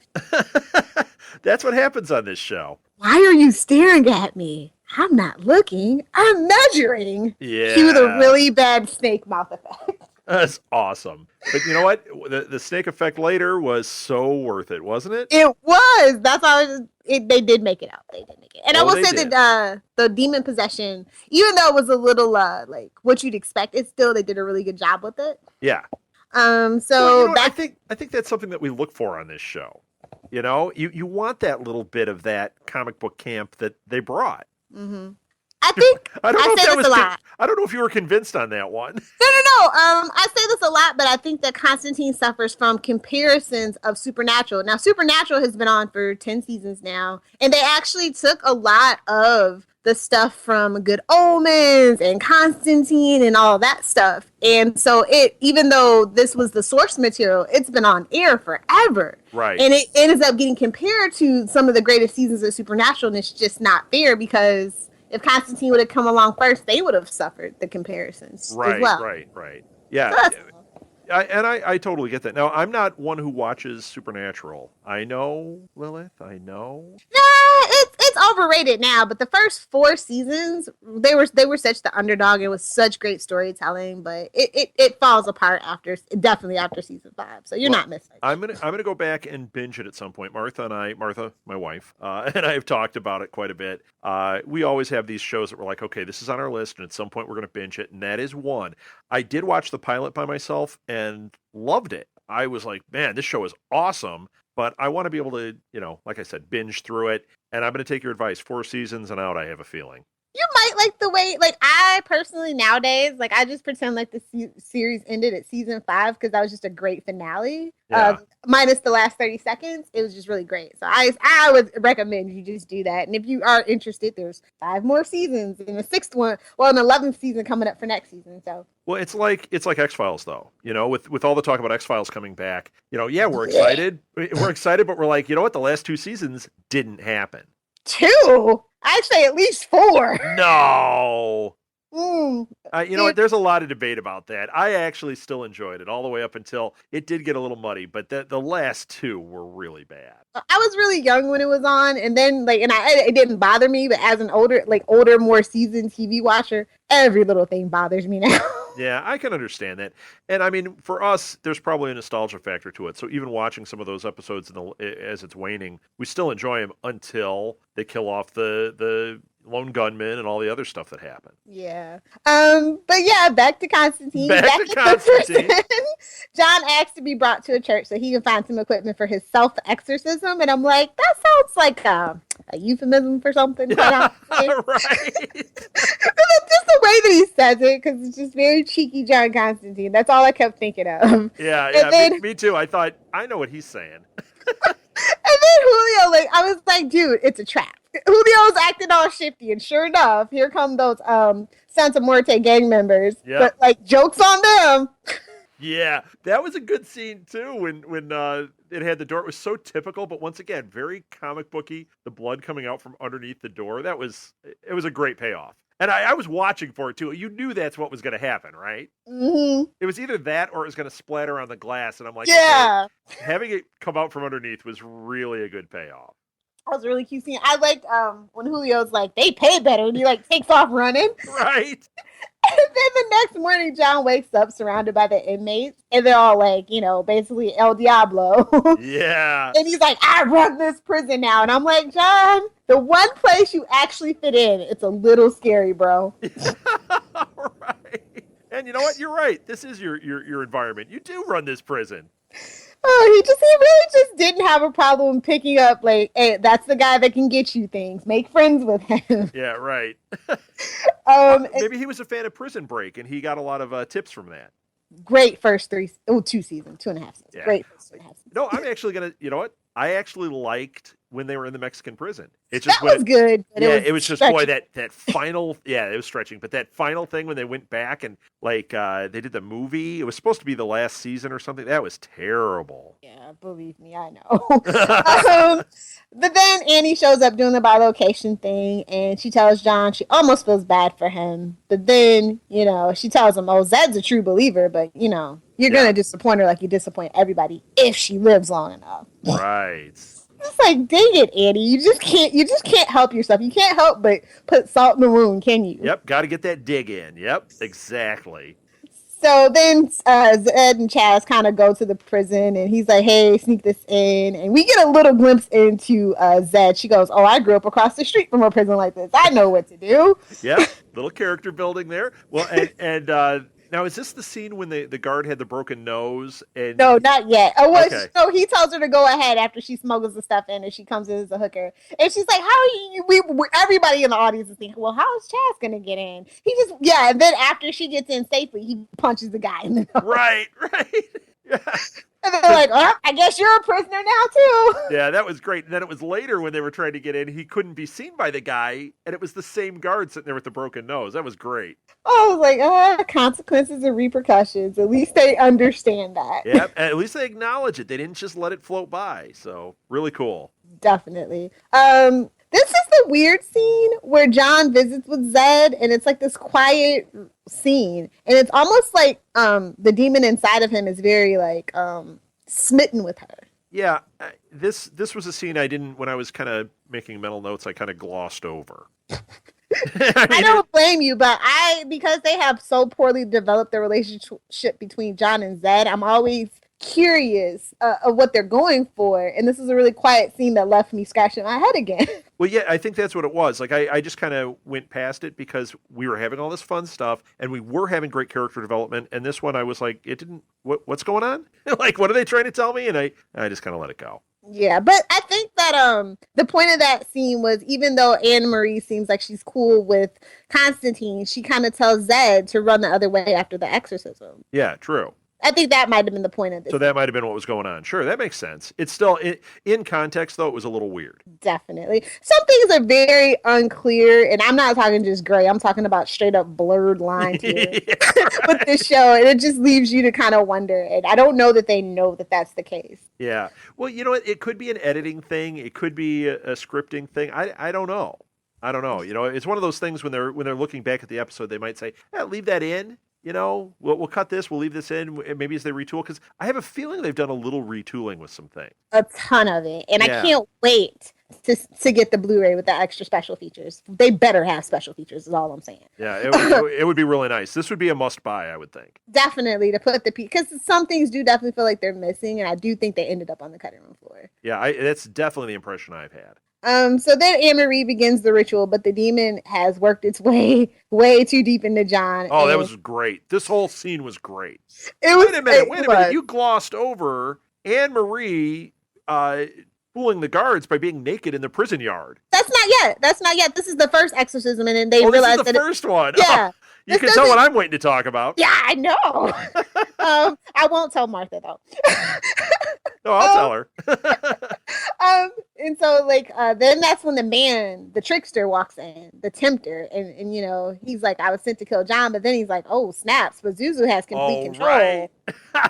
that's what happens on this show. Why are you staring at me? I'm not looking. I'm measuring. Yeah. Cue the really bad snake mouth effect. That's awesome. But you know what? The snake effect later was so worth it, wasn't it? It was. That's how they did make it out. They did make it. And I will say that the demon possession, even though it was a little like what you'd expect, they did a really good job with it. Yeah. So I think that's something that we look for on this show. You want that little bit of that comic book camp that they brought. Mm-hmm. I think I say this a lot. I don't know if you were convinced on that one. No. I say this a lot, but I think that Constantine suffers from comparisons of Supernatural. Now, Supernatural has been on for 10 seasons now, and they actually took a lot of the stuff from Good Omens and Constantine and all that stuff. And so even though this was the source material, it's been on air forever. Right. And it ends up getting compared to some of the greatest seasons of Supernatural, and it's just not fair because if Constantine would have come along first, they would have suffered the comparisons as well. Right. Yeah. So I totally get that. Now, I'm not one who watches Supernatural. I know, Lilith, I know. It's overrated now, but the first 4 seasons, they were such the underdog. It was such great storytelling, but it falls apart definitely after season 5. So you're not missing. I'm gonna go back and binge it at some point. Martha, my wife, and I have talked about it quite a bit. We always have these shows that we're like, okay, this is on our list, and at some point we're gonna binge it, and that is one. I did watch the pilot by myself and loved it. I was like, man, this show is awesome. But I want to be able to, like I said, binge through it. And I'm going to take your advice. 4 seasons and out, I have a feeling. You quite like the way, like, I personally nowadays, like, I just pretend like the series ended at season 5 because that was just a great finale. Yeah. Minus the last 30 seconds, it was just really great. So I would recommend you just do that. And if you are interested, there's 5 more seasons and the 6th one, well, an 11th season coming up for next season. So. Well, it's like X-Files, though. You know, with all the talk about X-Files coming back, you know, yeah, we're excited. We're excited, but we're like, you know what? The last 2 seasons didn't happen. 2? I'd say at least 4. No. You know what? There's a lot of debate about that. I actually still enjoyed it all the way up until it did get a little muddy, but the last 2 were really bad. I was really young when it was on, and then like, and it didn't bother me, but as an older, more seasoned TV watcher, every little thing bothers me now. Yeah, I can understand that. And I mean, for us, there's probably a nostalgia factor to it. So even watching some of those episodes as it's waning, we still enjoy them until they kill off the lone gunman and all the other stuff that happened. Yeah. But yeah, back to Constantine. Back to Constantine. John asked to be brought to a church so he can find some equipment for his self-exorcism. And I'm like, that sounds like a euphemism for something. Right. Just the way that he says it, because it's just very cheeky John Constantine. That's all I kept thinking of. Yeah, then, me too. I thought, I know what he's saying. And then Julio, like, I was like, dude, it's a trap. Julio's acting all shifty, and sure enough, here come those Santa Muerte gang members. Yep. But like, jokes on them. Yeah, that was a good scene too. When it had the door, it was so typical, but once again, very comic booky. The blood coming out from underneath the door. It was a great payoff. And I was watching for it too. You knew that's what was going to happen, right? Mm-hmm. It was either that or it was going to splatter on the glass. And I'm like, yeah. Okay, having it come out from underneath was really a good payoff. That was a really cute scene. I liked when Julio's like, they pay better, and he like takes off running. Right. And then the next morning, John wakes up surrounded by the inmates, and they're all like, you know, basically El Diablo. Yeah. And he's like, I run this prison now. And I'm like, John, the one place you actually fit in, it's a little scary, bro. Right. And you know what? You're right. This is your environment. You do run this prison. Oh, he really just didn't have a problem picking up, like, hey, that's the guy that can get you things. Make friends with him. Yeah, right. Maybe he was a fan of Prison Break, and he got a lot of tips from that. Great first 2 seasons, 2.5 seasons. Yeah. Great first 2.5 seasons. No, I'm actually going to, you know what? I actually liked when they were in the Mexican prison. It was good. It was just, boy, that final, it was stretching. But that final thing when they went back and, like, they did the movie, it was supposed to be the last season or something. That was terrible. Yeah, believe me, I know. But then Annie shows up doing the bilocation thing, and she tells John she almost feels bad for him. But then, you know, she tells him, oh, Zed's a true believer, but, you know, you're going to disappoint her like you disappoint everybody if she lives long enough. Right. It's like, dang it, Annie. You just can't help yourself. You can't help but put salt in the wound, can you? Yep, got to get that dig in. Yep, exactly. So then Zed and Chaz kind of go to the prison, and he's like, hey, sneak this in. And we get a little glimpse into Zed. She goes, oh, I grew up across the street from a prison like this. I know what to do. Yep, little character building there. Well, and now, is this the scene when the guard had the broken nose? And no, not yet. Okay. So he tells her to go ahead after she smuggles the stuff in, and she comes in as a hooker. And she's like, how are you? Everybody in the audience is thinking, well, how is Chaz going to get in? And then after she gets in safely, he punches the guy in the nose. Right. Yeah. And they're like, oh, I guess you're a prisoner now, too. Yeah, that was great. And then it was later when they were trying to get in, he couldn't be seen by the guy, and it was the same guard sitting there with the broken nose. That was great. I was like, consequences and repercussions. At least they understand that. Yep, at least they acknowledge it. They didn't just let it float by. So, really cool. Definitely. This is the weird scene where John visits with Zed, and it's like this quiet scene, and it's almost like the demon inside of him is very like smitten with her. Yeah, this was a scene I didn't, when I was kind of making mental notes, I kind of glossed over. I don't blame you, but because they have so poorly developed the relationship between John and Zed, I'm always curious of what they're going for, and this is a really quiet scene that left me scratching my head again. Well, yeah, I think that's what it was. Like, I just kind of went past it because we were having all this fun stuff, and we were having great character development, and this one I was like, what's going on? Like, what are they trying to tell me? And I just kind of let it go. Yeah, but I think, though, that the point of that scene was, even though Anne Marie seems like she's cool with Constantine, she kind of tells Zed to run the other way after the exorcism. Yeah, true. I think that might have been the point of this. So that might have been what was going on. Sure, that makes sense. It's still, in context, though, it was a little weird. Definitely. Some things are very unclear, and I'm not talking just gray. I'm talking about straight up blurred lines here with this show, and it just leaves you to kind of wonder. And I don't know that they know that that's the case. Yeah. Well, you know what? It could be an editing thing. It could be a scripting thing. I don't know. I don't know. You know, it's one of those things when they're looking back at the episode, they might say, leave that in. You know, we'll cut this, we'll leave this in, maybe as they retool, because I have a feeling they've done a little retooling with some things. A ton of it. And I can't wait to get the Blu-ray with the extra special features. They better have special features, is all I'm saying. Yeah, it would be really nice. This would be a must-buy, I would think. Definitely, to put because some things do definitely feel like they're missing, and I do think they ended up on the cutting room floor. Yeah, that's definitely the impression I've had. So then Anne-Marie begins the ritual, but the demon has worked its way too deep into John. Oh, that was great. This whole scene was great. Wait a minute. You glossed over Anne-Marie fooling the guards by being naked in the prison yard. That's not yet. This is the first exorcism, and then they realized this is the first one. Yeah. You can tell what I'm waiting to talk about. Yeah, I know. I won't tell Martha, though. No, I'll tell her. And so, then that's when the trickster walks in, the tempter, and you know, he's like, I was sent to kill John, but then he's like, oh, snaps, but Zuzu has complete control. Right.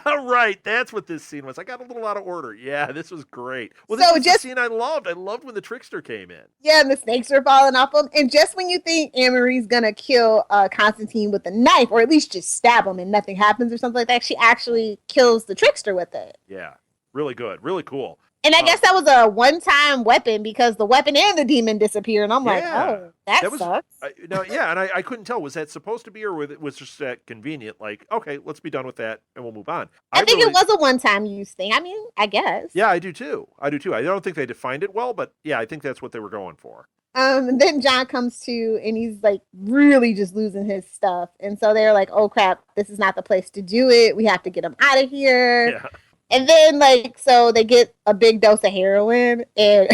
Right, that's what this scene was. I got a little out of order. Yeah, this was great. Well, this was the scene I loved. I loved when the trickster came in. Yeah, and the snakes are falling off him. And just when you think Anne-Marie's gonna kill Constantine with a knife, or at least just stab him and nothing happens or something like that, she actually kills the trickster with it. Yeah, really good, really cool. And I guess that was a one-time weapon, because the weapon and the demon disappear. And I'm like, oh, that sucks. And I couldn't tell. Was that supposed to be, or was just that convenient? Like, okay, let's be done with that and we'll move on. I think it was a one-time use thing. I mean, I guess. Yeah, I do too. I don't think they defined it well, but yeah, I think that's what they were going for. And then John comes to, and he's like really just losing his stuff. And so they're like, oh crap, this is not the place to do it. We have to get him out of here. Yeah. And then, so they get a big dose of heroin, and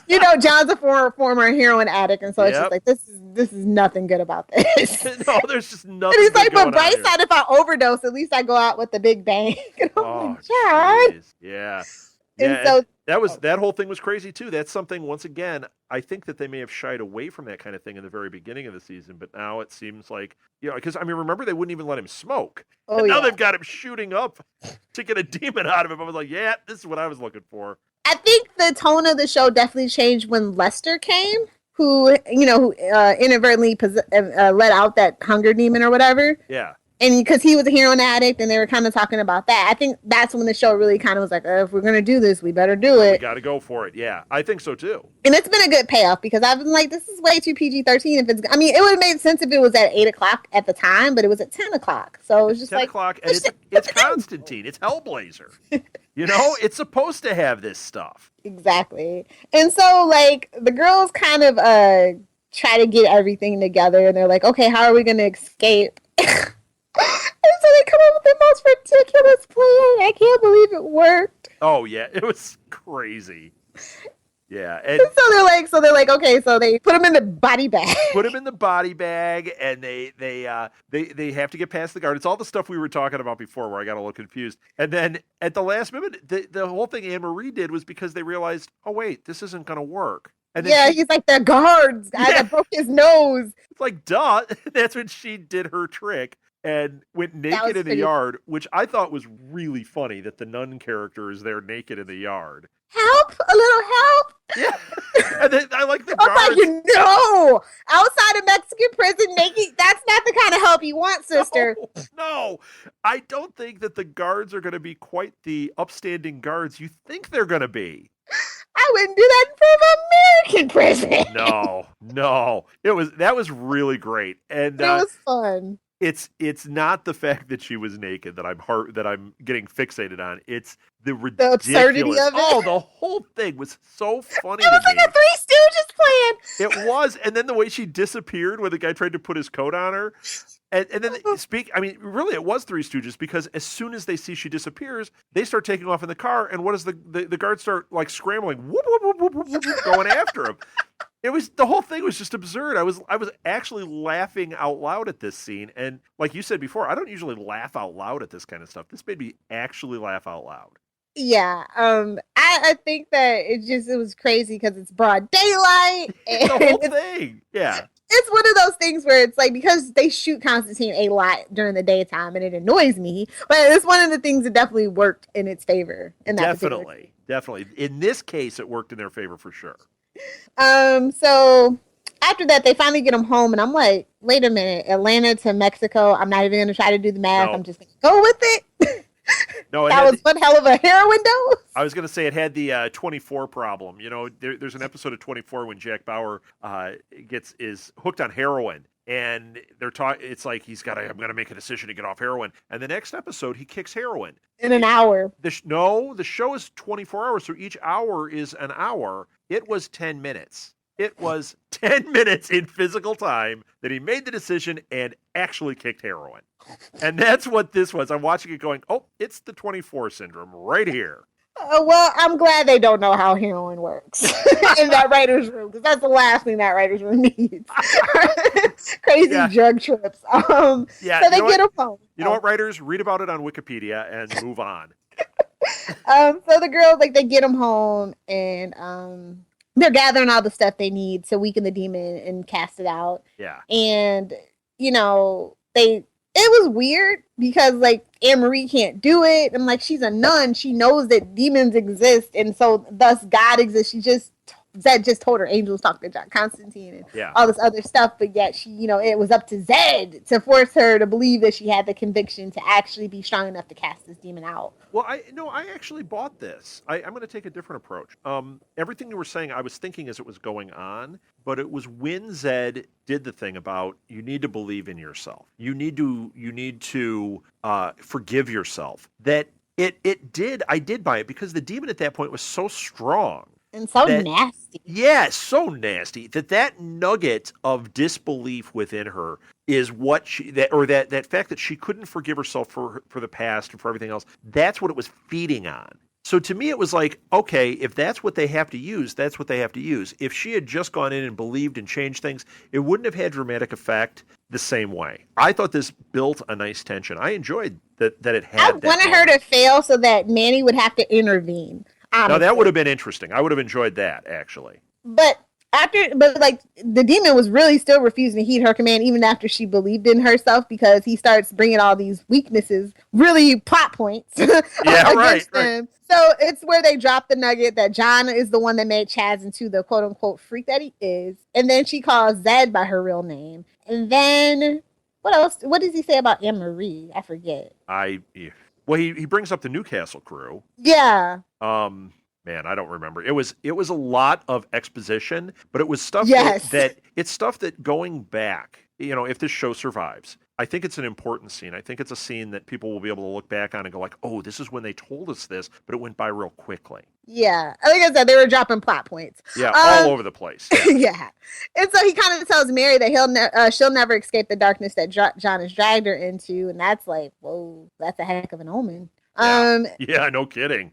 you know, John's a former heroin addict, and so it's just like, this is nothing good about this. No, there's just nothing. And he's like, but bright side, if I overdose, at least I go out with the big bang. And I'm like, John. Geez. Yeah. And so that whole thing was crazy too. That's something, once again, I think that they may have shied away from that kind of thing in the very beginning of the season, but now it seems like, you know, because I mean, remember they wouldn't even let him smoke. Oh, and now they've got him shooting up to get a demon out of him. I was like, yeah, this is what I was looking for. I think the tone of the show definitely changed when Lester came, who inadvertently let out that hunger demon or whatever. Yeah. And because he was a heroin addict, and they were kind of talking about that. I think that's when the show really kind of was like, if we're going to do this, we better do it. We got to go for it. Yeah, I think so too. And it's been a good payoff, because I've been like, this is way too PG-13. It would have made sense if it was at 8 o'clock at the time, but it was at 10 o'clock. So it was just 10 o'clock, and it's Constantine. It's Hellblazer. You know, it's supposed to have this stuff. Exactly. And so, the girls kind of try to get everything together, and they're like, okay, how are we going to escape? And so they come up with the most ridiculous plan. I can't believe it worked. Oh yeah, it was crazy. Yeah, and so they're like, okay, so they put him in the body bag. And they have to get past the guard. It's all the stuff we were talking about before, where I got a little confused. And then at the last minute, the whole thing Anne-Marie did was because they realized, oh wait, this isn't going to work. And then he's like, the guards. I broke his nose. It's like, duh. That's when she did her trick and went naked in the yard, which I thought was really funny, that the nun character is there naked in the yard. Help! A little help! Yeah. And then I like the guards. No! Outside of Mexican prison, naked, that's not the kind of help you want, sister. No. I don't think that the guards are going to be quite the upstanding guards you think they're going to be. I wouldn't do that in American prison. No. That was really great. And it was fun. It's not the fact that she was naked that I'm getting fixated on. It's the absurdity of it. Oh, the whole thing was so funny. It was like a Three Stooges plan. It was. And then the way she disappeared when the guy tried to put his coat on her. And then really, it was Three Stooges, because as soon as they see she disappears, they start taking off in the car. And what does the guards start like scrambling, whoop, whoop, whoop, whoop, whoop, whoop, going after him? The whole thing was just absurd. I was actually laughing out loud at this scene. And like you said before, I don't usually laugh out loud at this kind of stuff. This made me actually laugh out loud. Yeah, I think that it was crazy because it's broad daylight. And the whole thing, yeah. It's one of those things where it's like, because they shoot Constantine a lot during the daytime and it annoys me, but it's one of the things that definitely worked in its favor. Definitely. In this case, it worked in their favor for sure. So after that, they finally get him home, and I'm like, wait a minute, Atlanta to Mexico. I'm not even going to try to do the math. No. I'm just going to go with it. No, that was one hell of a heroin dose. I was going to say it had the 24 problem. You know, there's an episode of 24 when Jack Bauer is hooked on heroin, and they're talking. It's like I'm going to make a decision to get off heroin. And the next episode, he kicks heroin in an hour. The show is 24 hours, so each hour is an hour. It was 10 minutes. It was 10 minutes in physical time that he made the decision and actually kicked heroin. And that's what this was. I'm watching it going, oh, it's the 24 syndrome right here. Well, I'm glad they don't know how heroin works in that writer's room, because that's the last thing that writer's room needs. Crazy drug trips. So they get him home. You know what, writers? Read about it on Wikipedia and move on. So the girls, they get him home, and they're gathering all the stuff they need to weaken the demon and cast it out. Yeah. And, it was weird because, Anne-Marie can't do it. And, she's a nun. She knows that demons exist, and so thus God exists. Zed just told her angels talk to John Constantine and all this other stuff, but yet she, it was up to Zed to force her to believe that she had the conviction to actually be strong enough to cast this demon out. Well, I actually bought this. I'm going to take a different approach. Everything you were saying, I was thinking as it was going on, but it was when Zed did the thing about you need to believe in yourself. You need to forgive yourself. That I did buy it because the demon at that point was so strong. And so nasty. Yeah, so nasty that nugget of disbelief within her is what that fact that she couldn't forgive herself for the past and for everything else. That's what it was feeding on. So to me, it was like, okay, if that's what they have to use, that's what they have to use. If she had just gone in and believed and changed things, it wouldn't have had dramatic effect the same way. I thought this built a nice tension. I enjoyed that it had. I wanted her to fail so that Manny would have to intervene. Honestly. Now that would have been interesting. I would have enjoyed that, actually. But the demon was really still refusing to heed her command even after she believed in herself, because he starts bringing all these weaknesses, really plot points against them. So it's where they drop the nugget that John is the one that made Chaz into the quote unquote freak that he is. And then she calls Zed by her real name. And then what else? What does he say about Anne-Marie? I forget. Well, he brings up the Newcastle crew. Yeah. Man, I don't remember. It was a lot of exposition, but it was stuff that going back, if this show survives, I think it's an important scene. I think it's a scene that people will be able to look back on and go like, oh, this is when they told us this, but it went by real quickly. Yeah. Like I said, they were dropping plot points. Yeah, all over the place. Yeah. Yeah. And so he kind of tells Mary that she'll never escape the darkness that John has dragged her into. And that's like, whoa, that's a heck of an omen. Yeah, no kidding.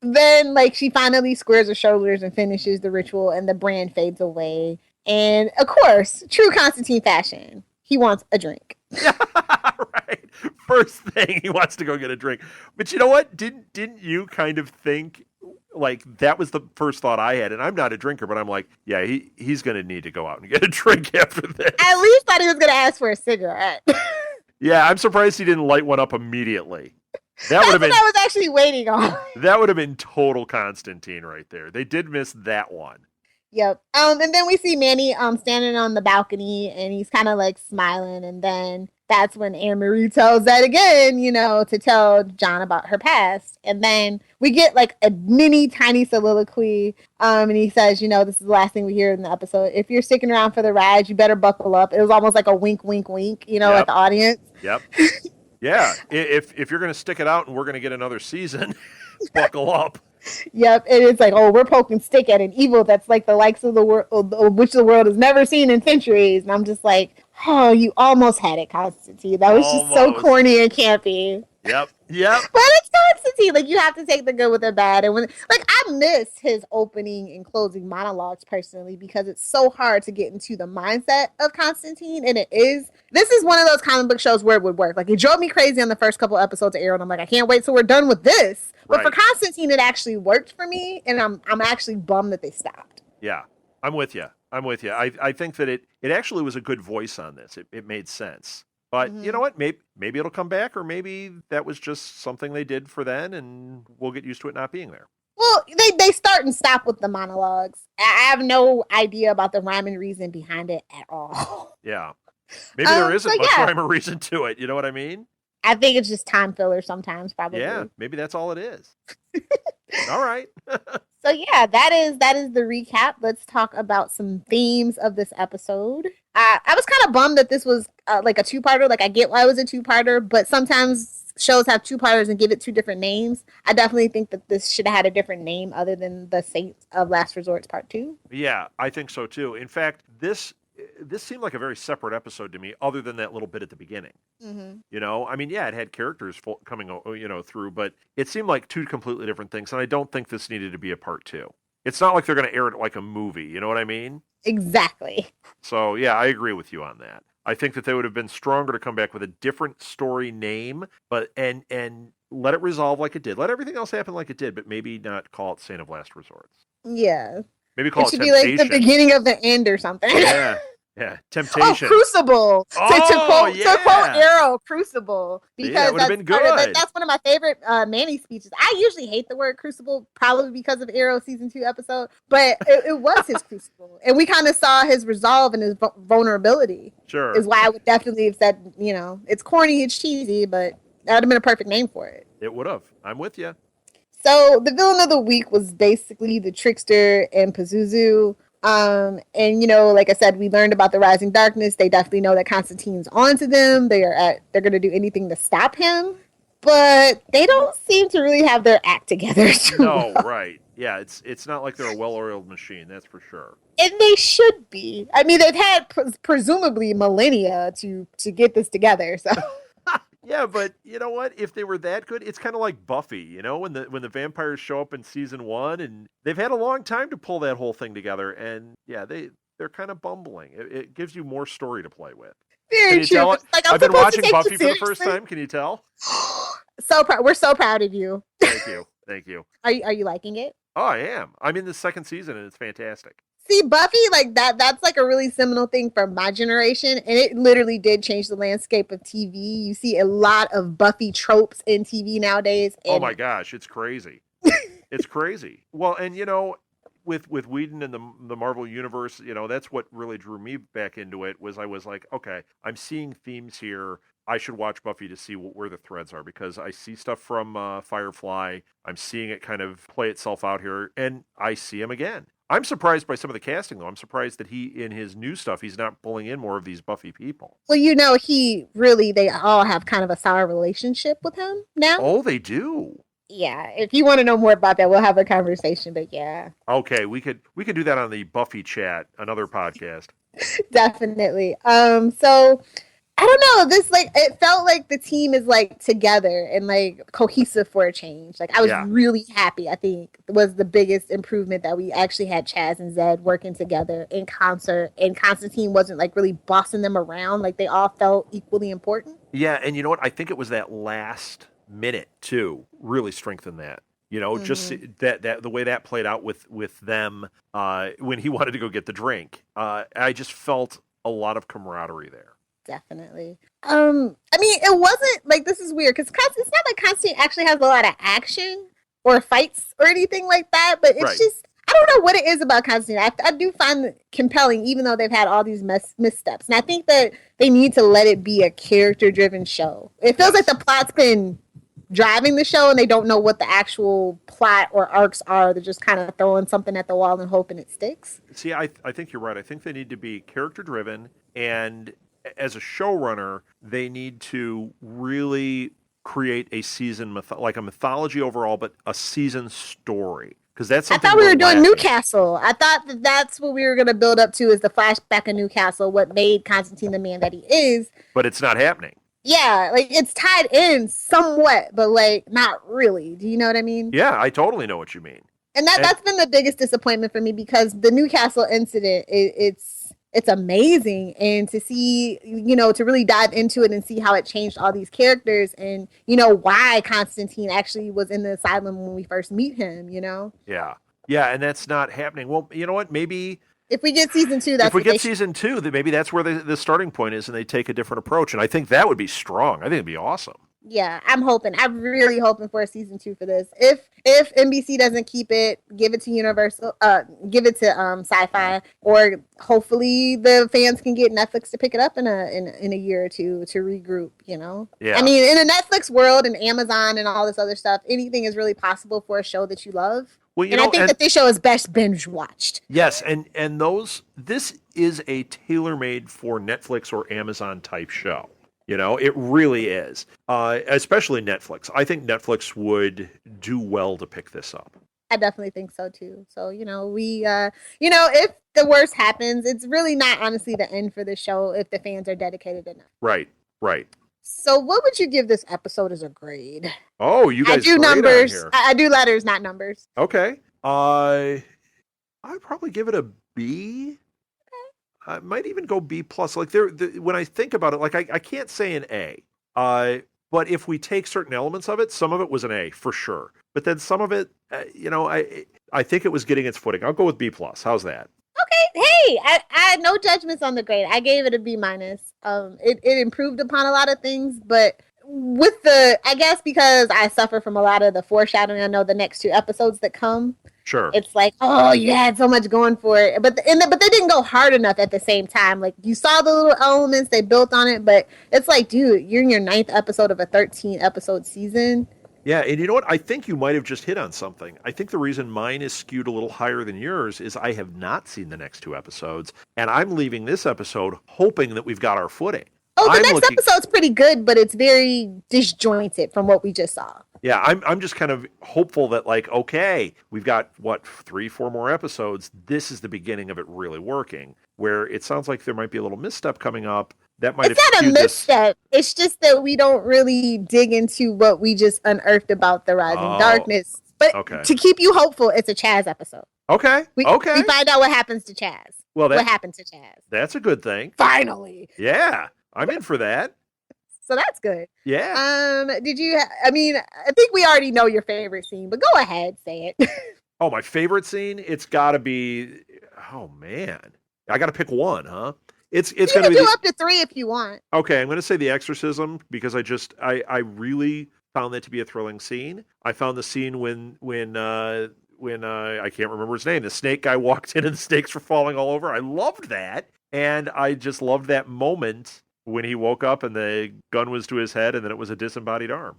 Then, she finally squares her shoulders and finishes the ritual, and the brand fades away. And, of course, true Constantine fashion, he wants a drink. Right. First thing, he wants to go get a drink. But you know what? Didn't you kind of think, that was the first thought I had? And I'm not a drinker, but I'm like, yeah, he's going to need to go out and get a drink after this. I at least thought he was going to ask for a cigarette. Yeah, I'm surprised he didn't light one up immediately. That's what I was actually waiting on. That would have been total Constantine right there. They did miss that one. Yep. And then we see Manny standing on the balcony, and he's kind of smiling, and then that's when Anne-Marie tells that again, to tell John about her past. And then we get a mini tiny soliloquy, and he says, this is the last thing we hear in the episode. If you're sticking around for the ride, you better buckle up. It was almost like a wink, wink, wink, at the audience. Yep. Yeah, if you're going to stick it out and we're going to get another season, buckle up. Yep, and it's like, oh, we're poking stick at an evil that's like the likes of the world, which the world has never seen in centuries. And I'm just like, oh, you almost had it, Constantine. That was just so Almost. corny and campy. Yep. Yep. But it's Constantine. Like, you have to take the good with the bad. And when, like, I miss his opening and closing monologues personally because it's so hard to get into the mindset of Constantine. And this is one of those comic book shows where it would work. Like, it drove me crazy on the first couple episodes of Arrow. And I'm like, I can't wait till we're done with this. But Right. for Constantine, it actually worked for me. And I'm actually bummed that they stopped. Yeah. I'm with you. I think that it actually was a good voice on this. It made sense. But you know what? Maybe it'll come back, or maybe that was just something they did for then, and we'll get used to it not being there. Well, they start and stop with the monologues. I have no idea about the rhyme and reason behind it at all. Yeah. Maybe there isn't much yeah. rhyme or reason to it. You know what I mean? I think it's just time filler sometimes, probably. Yeah, maybe that's all it is. All right. So yeah, that is the recap. Let's talk about some themes of this episode. I was kind of bummed that this was like a two-parter. Like, I get why it was a two-parter, but sometimes shows have two-parters and give it two different names. I definitely think that this should have had a different name other than the Saints of Last Resort's Part 2. Yeah, I think so too. In fact, this seemed like a very separate episode to me, other than that little bit at the beginning. Mm-hmm. You know, I mean, yeah, it had characters coming, through, but it seemed like two completely different things, and I don't think this needed to be a part 2. It's not like they're going to air it like a movie. You know what I mean? Exactly. So yeah, I agree with you on that. I think that they would have been stronger to come back with a different story name, but and let it resolve like it did. Let everything else happen like it did, but maybe not call it Saint of Last Resorts. Yeah. Maybe call it should Temptation. be like the beginning of the end or something. Yeah. Yeah, Temptation. Oh, Crucible. To quote Arrow, Crucible. Because that would have been good. That's one of my favorite Manny speeches. I usually hate the word Crucible, probably because of Arrow season 2 episode, but it was his Crucible. And we kind of saw his resolve and his vulnerability. Sure. Is why I would definitely have said, it's corny, it's cheesy, but that would have been a perfect name for it. It would have. I'm with you. So the villain of the week was basically the Trickster and Pazuzu. And like I said, we learned about the Rising Darkness. They definitely know that Constantine's onto them. They're going to do anything to stop him, but they don't seem to really have their act together. No, right. Yeah, it's not like they're a well-oiled machine, that's for sure. And they should be. I mean, they've had presumably millennia to get this together. So. Yeah, but you know what? If they were that good, it's kind of like Buffy, when the vampires show up in season 1, and they've had a long time to pull that whole thing together, and yeah, they're kind of bumbling. It gives you more story to play with. Very true. Like, I've been watching Buffy for the first time. Can you tell? So proud. We're so proud of you. Thank you. Are you liking it? Oh, I am. I'm in the second season, and it's fantastic. See, Buffy, like that's like a really seminal thing for my generation, and it literally did change the landscape of TV. You see a lot of Buffy tropes in TV nowadays. Oh my gosh, it's crazy. It's crazy. Well, and with Whedon and the Marvel Universe, that's what really drew me back into it. I was like, okay, I'm seeing themes here. I should watch Buffy to see where the threads are, because I see stuff from Firefly. I'm seeing it kind of play itself out here, and I see him again. I'm surprised by some of the casting, though. I'm surprised that in his new stuff, he's not pulling in more of these Buffy people. Well, they all have kind of a sour relationship with him now. Oh, they do? Yeah. If you want to know more about that, we'll have a conversation, but yeah. Okay, we could do that on the Buffy chat, another podcast. Definitely. So I don't know. It felt like the team is like together and like cohesive for a change. Like, I was really happy. I think it was the biggest improvement that we actually had Chaz and Zed working together in concert, and Constantine wasn't like really bossing them around. Like, they all felt equally important. Yeah, and you know what? I think it was that last minute too really strengthened that. Just that the way that played out with them when he wanted to go get the drink. I just felt a lot of camaraderie there. Definitely. I mean, it wasn't like, this is weird because it's not like Constantine actually has a lot of action or fights or anything like that, but it's just, I don't know what it is about Constantine. I do find it compelling, even though they've had all these missteps. And I think that they need to let it be a character-driven show. It feels like the plot's been driving the show and they don't know what the actual plot or arcs are. They're just kind of throwing something at the wall and hoping it sticks. See, I think you're right. I think they need to be character-driven, and as a showrunner, they need to really create a season, like a mythology overall, but a season story. Because that's I something thought we were doing lacking. Newcastle. I thought that's what we were going to build up to, is the flashback of Newcastle, what made Constantine the man that he is. But it's not happening. Yeah, like it's tied in somewhat, but like not really. Do you know what I mean? Yeah, I totally know what you mean. And that's been the biggest disappointment for me, because the Newcastle incident, it's amazing, and to see, to really dive into it and see how it changed all these characters, and why Constantine actually was in the asylum when we first meet him. Yeah, and that's not happening. Well, you know what? Maybe if we get season 2, that's if we get season 2, that maybe that's where the starting point is, and they take a different approach. And I think that would be strong. I think it'd be awesome. Yeah, I'm really hoping for a season 2 for this. If NBC doesn't keep it, give it to Universal, give it to Sci-Fi, or hopefully the fans can get Netflix to pick it up in a year or two to regroup. Yeah. I mean, in a Netflix world and Amazon and all this other stuff, anything is really possible for a show that you love. Well, I think that this show is best binge watched. Yes, and this is a tailor-made for Netflix or Amazon type show. It really is, especially Netflix. I think Netflix would do well to pick this up. I definitely think so too. So, we, if the worst happens, it's really not honestly the end for the show if the fans are dedicated enough. Right. So what would you give this episode as a grade? Oh, you guys do numbers. I do letters, not numbers. Okay. I'd probably give it a B. I might even go B plus. Like when I think about it, like I can't say an A. But if we take certain elements of it, some of it was an A for sure. But then some of it, I think it was getting its footing. I'll go with B plus. How's that? Okay. Hey, I no judgments on the grade. I gave it a B minus. It improved upon a lot of things, but with I guess because I suffer from a lot of the foreshadowing, I know the next 2 episodes that come. Sure. It's like, oh, you had so much going for it, but they didn't go hard enough at the same time. Like, you saw the little elements, they built on it, but it's like, dude, you're in your 9th episode of a 13-episode season. Yeah, and you know what? I think you might have just hit on something. I think the reason mine is skewed a little higher than yours is I have not seen the next 2 episodes, and I'm leaving this episode hoping that we've got our footing. Oh, the next episode's pretty good, but it's very disjointed from what we just saw. Yeah, I'm just kind of hopeful that, like, okay, we've got, 3-4 more episodes. This is the beginning of it really working, where it sounds like there might be a little misstep coming up. That might it's not a misstep. It's just that we don't really dig into what we just unearthed about the Rising Darkness. But to keep you hopeful, it's a Chaz episode. Okay. We find out what happens to Chaz. Well, what happened to Chaz. That's a good thing. Finally. Yeah, I'm in for that. So that's good. Yeah. I think we already know your favorite scene, but go ahead, say it. Oh, my favorite scene? It's got to be, oh man. I got to pick one, huh? It's going to be do up to 3 if you want. Okay, I'm going to say The Exorcism because I really found that to be a thrilling scene. I found the scene when I can't remember his name, the snake guy walked in and the snakes were falling all over. I loved that. And I just loved that moment when he woke up and the gun was to his head and then it was a disembodied arm.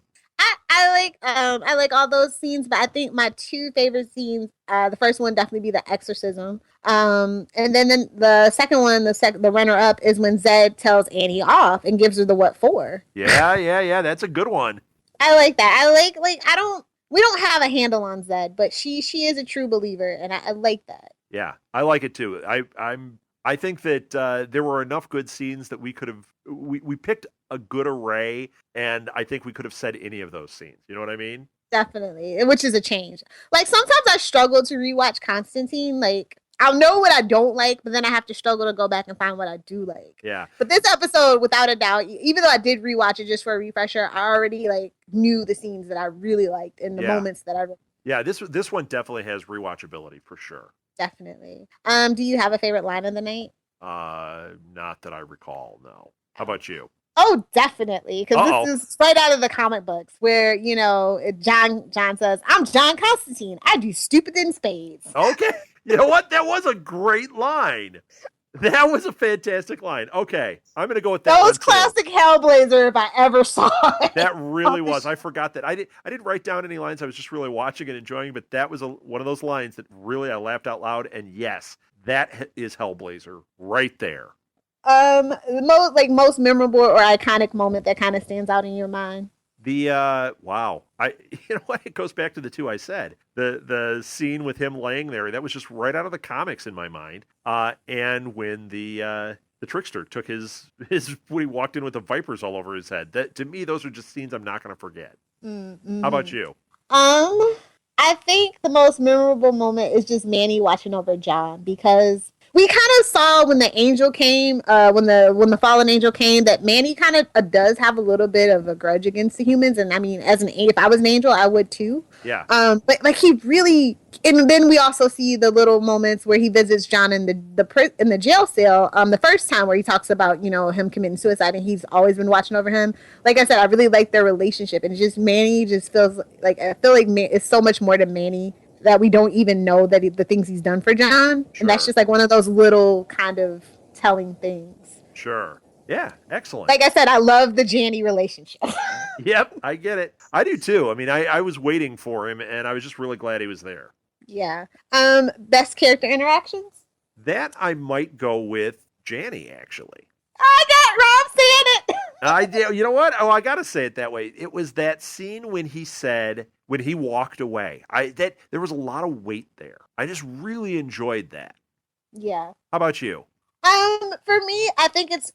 I like all those scenes, but I think my 2 favorite scenes, the first one definitely be The Exorcism. And then the second one, the runner up is when Zed tells Annie off and gives her the what for. Yeah, that's a good one. I like that. We don't have a handle on Zed, but she is a true believer, and I like that. Yeah, I like it too. I think that there were enough good scenes that we could have we picked a good array, and I think we could have said any of those scenes. You know what I mean? Definitely, which is a change. Like, sometimes I struggle to rewatch Constantine. Like, I'll know what I don't like, but then I have to struggle to go back and find what I do like. Yeah. But this episode, without a doubt, even though I did rewatch it just for a refresher, I already knew the scenes that I really liked and the moments that I. Yeah, this one definitely has rewatchability for sure. Definitely. Do you have a favorite line of the night? Not that I recall. No. How about you? Oh, definitely, because this is right out of the comic books, where John says, "I'm John Constantine. I do stupid in spades." Okay, you know what? That was a great line. That was a fantastic line. Okay, I'm gonna go with that. That was classic Hellblazer if I ever saw it. That really was. I forgot that. I didn't write down any lines. I was just really watching and enjoying. But that was one of those lines that really I laughed out loud. And yes, that is Hellblazer right there. The most memorable or iconic moment that kind of stands out in your mind? Wow. You know what? It goes back to the two I said. The scene with him laying there, that was just right out of the comics in my mind. And when the trickster took his when he walked in with the vipers all over his head. That, to me, those are just scenes I'm not going to forget. Mm-hmm. How about you? I think the most memorable moment is just Manny watching over John, because we kind of saw when the angel came, when the fallen angel came, that Manny kind of does have a little bit of a grudge against the humans, and I mean, if I was an angel, I would too. Yeah. But like he really, and then we also see the little moments where he visits John in the jail cell. The first time where he talks about him committing suicide, and he's always been watching over him. Like I said, I really like their relationship, and it's just Manny just feels like I feel like it's so much more to Manny that we don't even know that the things he's done for John. Sure. And that's just like one of those little kind of telling things. Sure. Yeah, excellent. Like I said, I love the Janny relationship. Yep, I get it. I do too. I mean, I was waiting for him, and I was just really glad he was there. Yeah. Best character interactions? That I might go with Janny, actually. I got Rob saying it. I did. You know what? Oh, I got to say it that way. It was that scene when he walked away. There was a lot of weight there. I just really enjoyed that. Yeah. How about you? For me, I think it's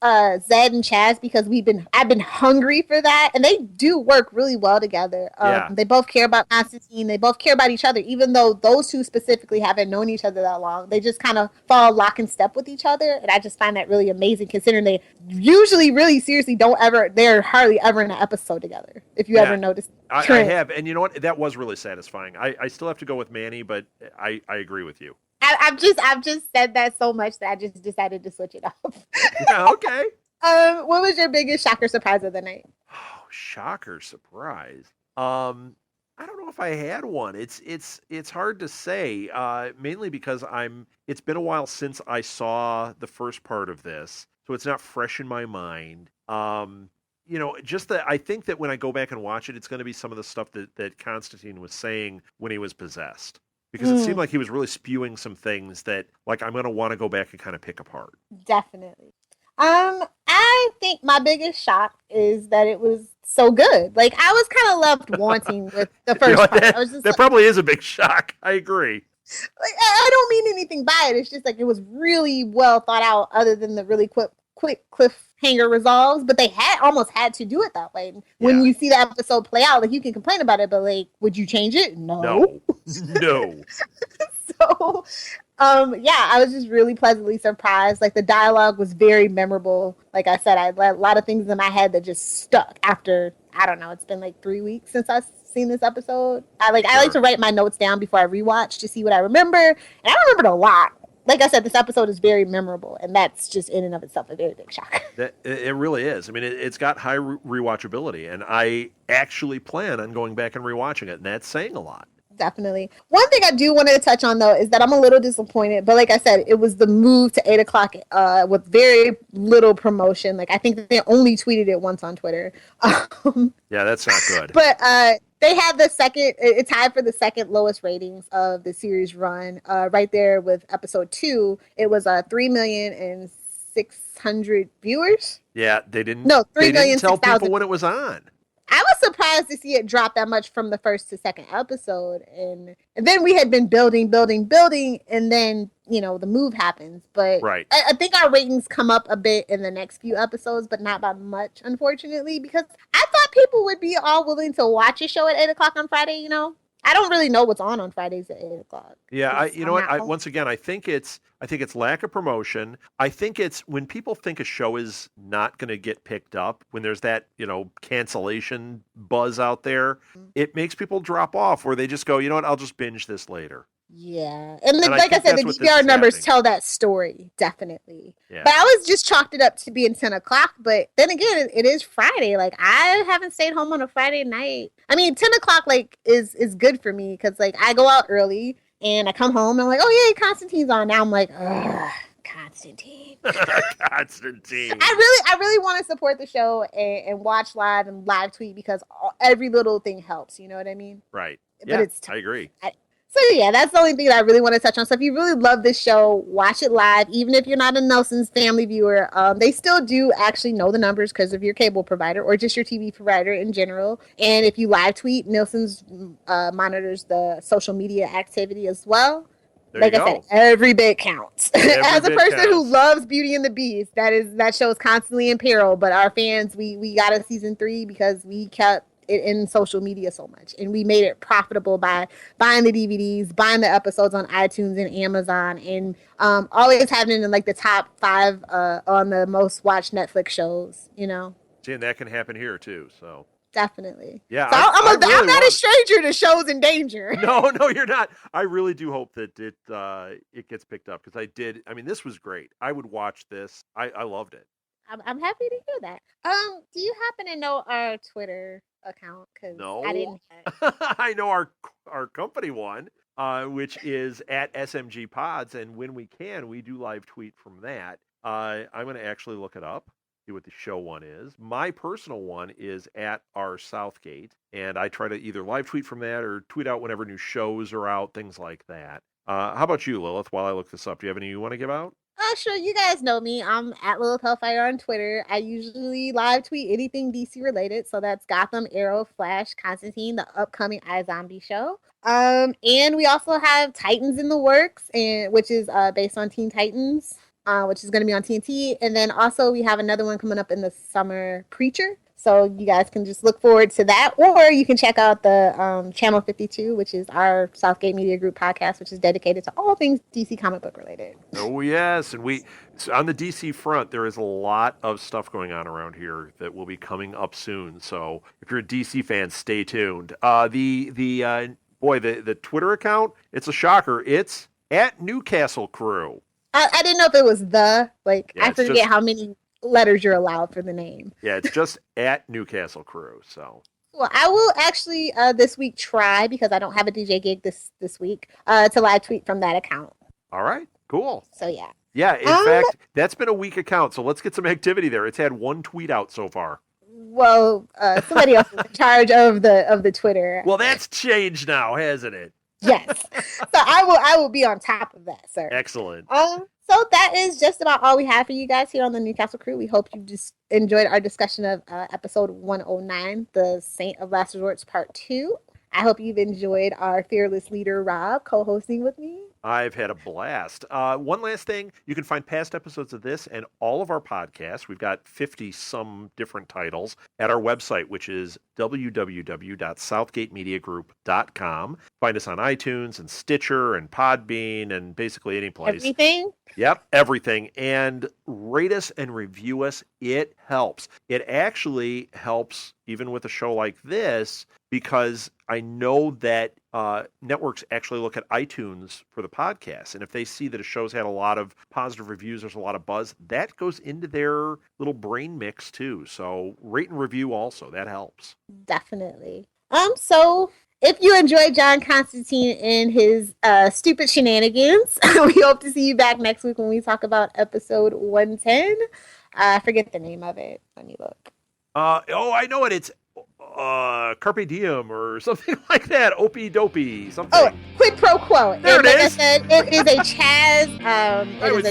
Zed and Chaz, because I've been hungry for that, and they do work really well together. Yeah. They both care about Constantine. They both care about each other, even though those two specifically haven't known each other that long. They just kind of fall lock and step with each other, and I just find that really amazing, considering they usually really seriously they're hardly ever in an episode together. If you ever noticed, I have, and you know what? That was really satisfying. I still have to go with Manny, but I agree with you. I've just said that so much that I just decided to switch it up. Yeah, okay. What was your biggest shocker surprise of the night? Oh, shocker surprise. I don't know if I had one. It's hard to say. Mainly because it's been a while since I saw the first part of this, so it's not fresh in my mind. Just that I think that when I go back and watch it, it's going to be some of the stuff that Constantine was saying when he was possessed. Because it seemed like he was really spewing some things that, like, I'm going to want to go back and kind of pick apart. Definitely. I think my biggest shock is that it was so good. Like, I was kind of left wanting with the first part. That probably is a big shock. I agree. Like, I don't mean anything by it. It's just like it was really well thought out, other than the really quick cliffhanger resolves, but they almost had to do it that way. When you see the episode play out, like, you can complain about it, but like, would you change it? No. So, I was just really pleasantly surprised. Like, the dialogue was very memorable. Like I said, I had a lot of things in my head that just stuck after, I don't know, it's been like 3 weeks since I've seen this episode. I like to write my notes down before I rewatch to see what I remember, and I remembered a lot. Like I said, this episode is very memorable, and that's just in and of itself a very big shock. It really is. I mean, it's got high rewatchability, and I actually plan on going back and rewatching it, and that's saying a lot. Definitely. One thing I do want to touch on, though, is that I'm a little disappointed, but like I said, it was the move to 8 o'clock with very little promotion. Like, I think that they only tweeted it once on Twitter. Yeah, that's not good. But they had it tied for the second lowest ratings of the series run, right there with episode 2. It was 3,600,000 viewers. Yeah, they didn't. No, 3,000,000. They didn't tell people when it was on. I was surprised to see it drop that much from the first to second episode, and then we had been building, and then the move happens. But right. I think our ratings come up a bit in the next few episodes, but not by much, unfortunately, because I thought people would be all willing to watch a show at 8 o'clock on Friday. I don't really know what's on Fridays at 8 o'clock. Yeah, once again, I think it's lack of promotion. I think it's when people think a show is not going to get picked up, when there's that, cancellation buzz out there, it makes people drop off, or they just go, you know what, I'll just binge this later. Yeah. And like I said, the DVR numbers tell that story, definitely. Yeah. But I was just chalked it up to being 10 o'clock. But then again, it is Friday. Like, I haven't stayed home on a Friday night. I mean, 10 o'clock, like, is good for me because, like, I go out early and I come home and I'm like, oh, yeah, Constantine's on. Now I'm like, ugh, Constantine. Constantine. I really want to support the show and watch live and live tweet because every little thing helps. You know what I mean? Right. But yeah, it's I agree. So yeah, that's the only thing that I really want to touch on. So if you really love this show, watch it live. Even if you're not a Nelson's family viewer, they still do actually know the numbers because of your cable provider or just your TV provider in general. And if you live tweet, Nelson's monitors the social media activity as well. There Like you I go. said, every bit counts. As a bit person who counts. loves Beauty and the Beast, that show is constantly in peril. But our fans, we got a season 3 because we kept it in social media so much, and we made it profitable by buying the DVDs, buying the episodes on iTunes and Amazon, and always having it in like the top 5 on the most watched Netflix shows. See, and that can happen here too. So Definitely. yeah, So I'm really not a stranger to shows in danger. No, you're not. I really do hope that it gets picked up because I did. I mean, this was great. I would watch this. I loved it. I'm happy to hear that. Do you happen to know our Twitter account? Because No, I didn't. I know our company one, which is at SMG Pods, and when we can, we do live tweet from that. I'm going to actually look it up, see what the show one is. My personal one is at our Southgate, and I try to either live tweet from that or tweet out whenever new shows are out, things like that. How about you, Lilith? While I look this up, do you have any you want to give out? Sure. You guys know me. I'm at Lilith Hellfire on Twitter. I usually live tweet anything DC related. So that's Gotham, Arrow, Flash, Constantine, the upcoming iZombie show. And we also have Titans in the works, and which is based on Teen Titans, which is going to be on TNT. And then also we have another one coming up in the summer, Preacher. So you guys can just look forward to that, or you can check out the Channel 52, which is our Southgate Media Group podcast, which is dedicated to all things DC comic book related. Oh yes, and on the DC front, there is a lot of stuff going on around here that will be coming up soon. So if you're a DC fan, stay tuned. The Twitter account, it's a shocker. It's at Newcastle Crew. I didn't know if it was I forget just how many letters you're allowed for the name. Yeah, it's just at Newcastle Crew. So well, I will actually this week try, because I don't have a DJ gig this week, to live tweet from that account. All right, cool. So yeah. Yeah, in fact, that's been a weak account, so let's get some activity there. It's had 1 tweet out so far. Well, somebody else is in charge of the Twitter. Well, that's changed now, hasn't it? Yes. So I will be on top of that, sir. Excellent. So that is just about all we have for you guys here on the Newcastle Crew. We hope you just enjoyed our discussion of episode 109, The Saint of Last Resorts Part 2. I hope you've enjoyed our fearless leader, Rob, co-hosting with me. I've had a blast. One last thing, you can find past episodes of this and all of our podcasts. We've got 50-some different titles at our website, which is www.southgatemediagroup.com. Find us on iTunes and Stitcher and Podbean and basically any place. Everything? Yep, everything. And rate us and review us. It helps. It actually helps even with a show like this, because I know that networks actually look at iTunes for the podcast. And if they see that a show's had a lot of positive reviews, there's a lot of buzz, that goes into their little brain mix too. So rate and review also. That helps. Definitely. So if you enjoyed John Constantine and his stupid shenanigans, we hope to see you back next week when we talk about episode 110. I forget the name of it. Let me look. I know it. It's Carpe Diem or something like that. Opie Dopey, something. Oh, Quid Pro Quo. There it is. Like I said, it is a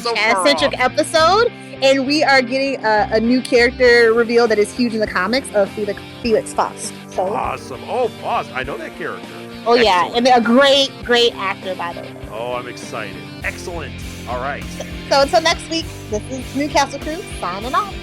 Chaz-centric episode, and we are getting a new character reveal that is huge in the comics of Felix Faust. So awesome. Oh, Faust. I know that character. Oh, excellent. Yeah, and a great actor, by the way. Oh, I'm excited. Excellent. All right. So until next week, this is Newcastle Crew signing off.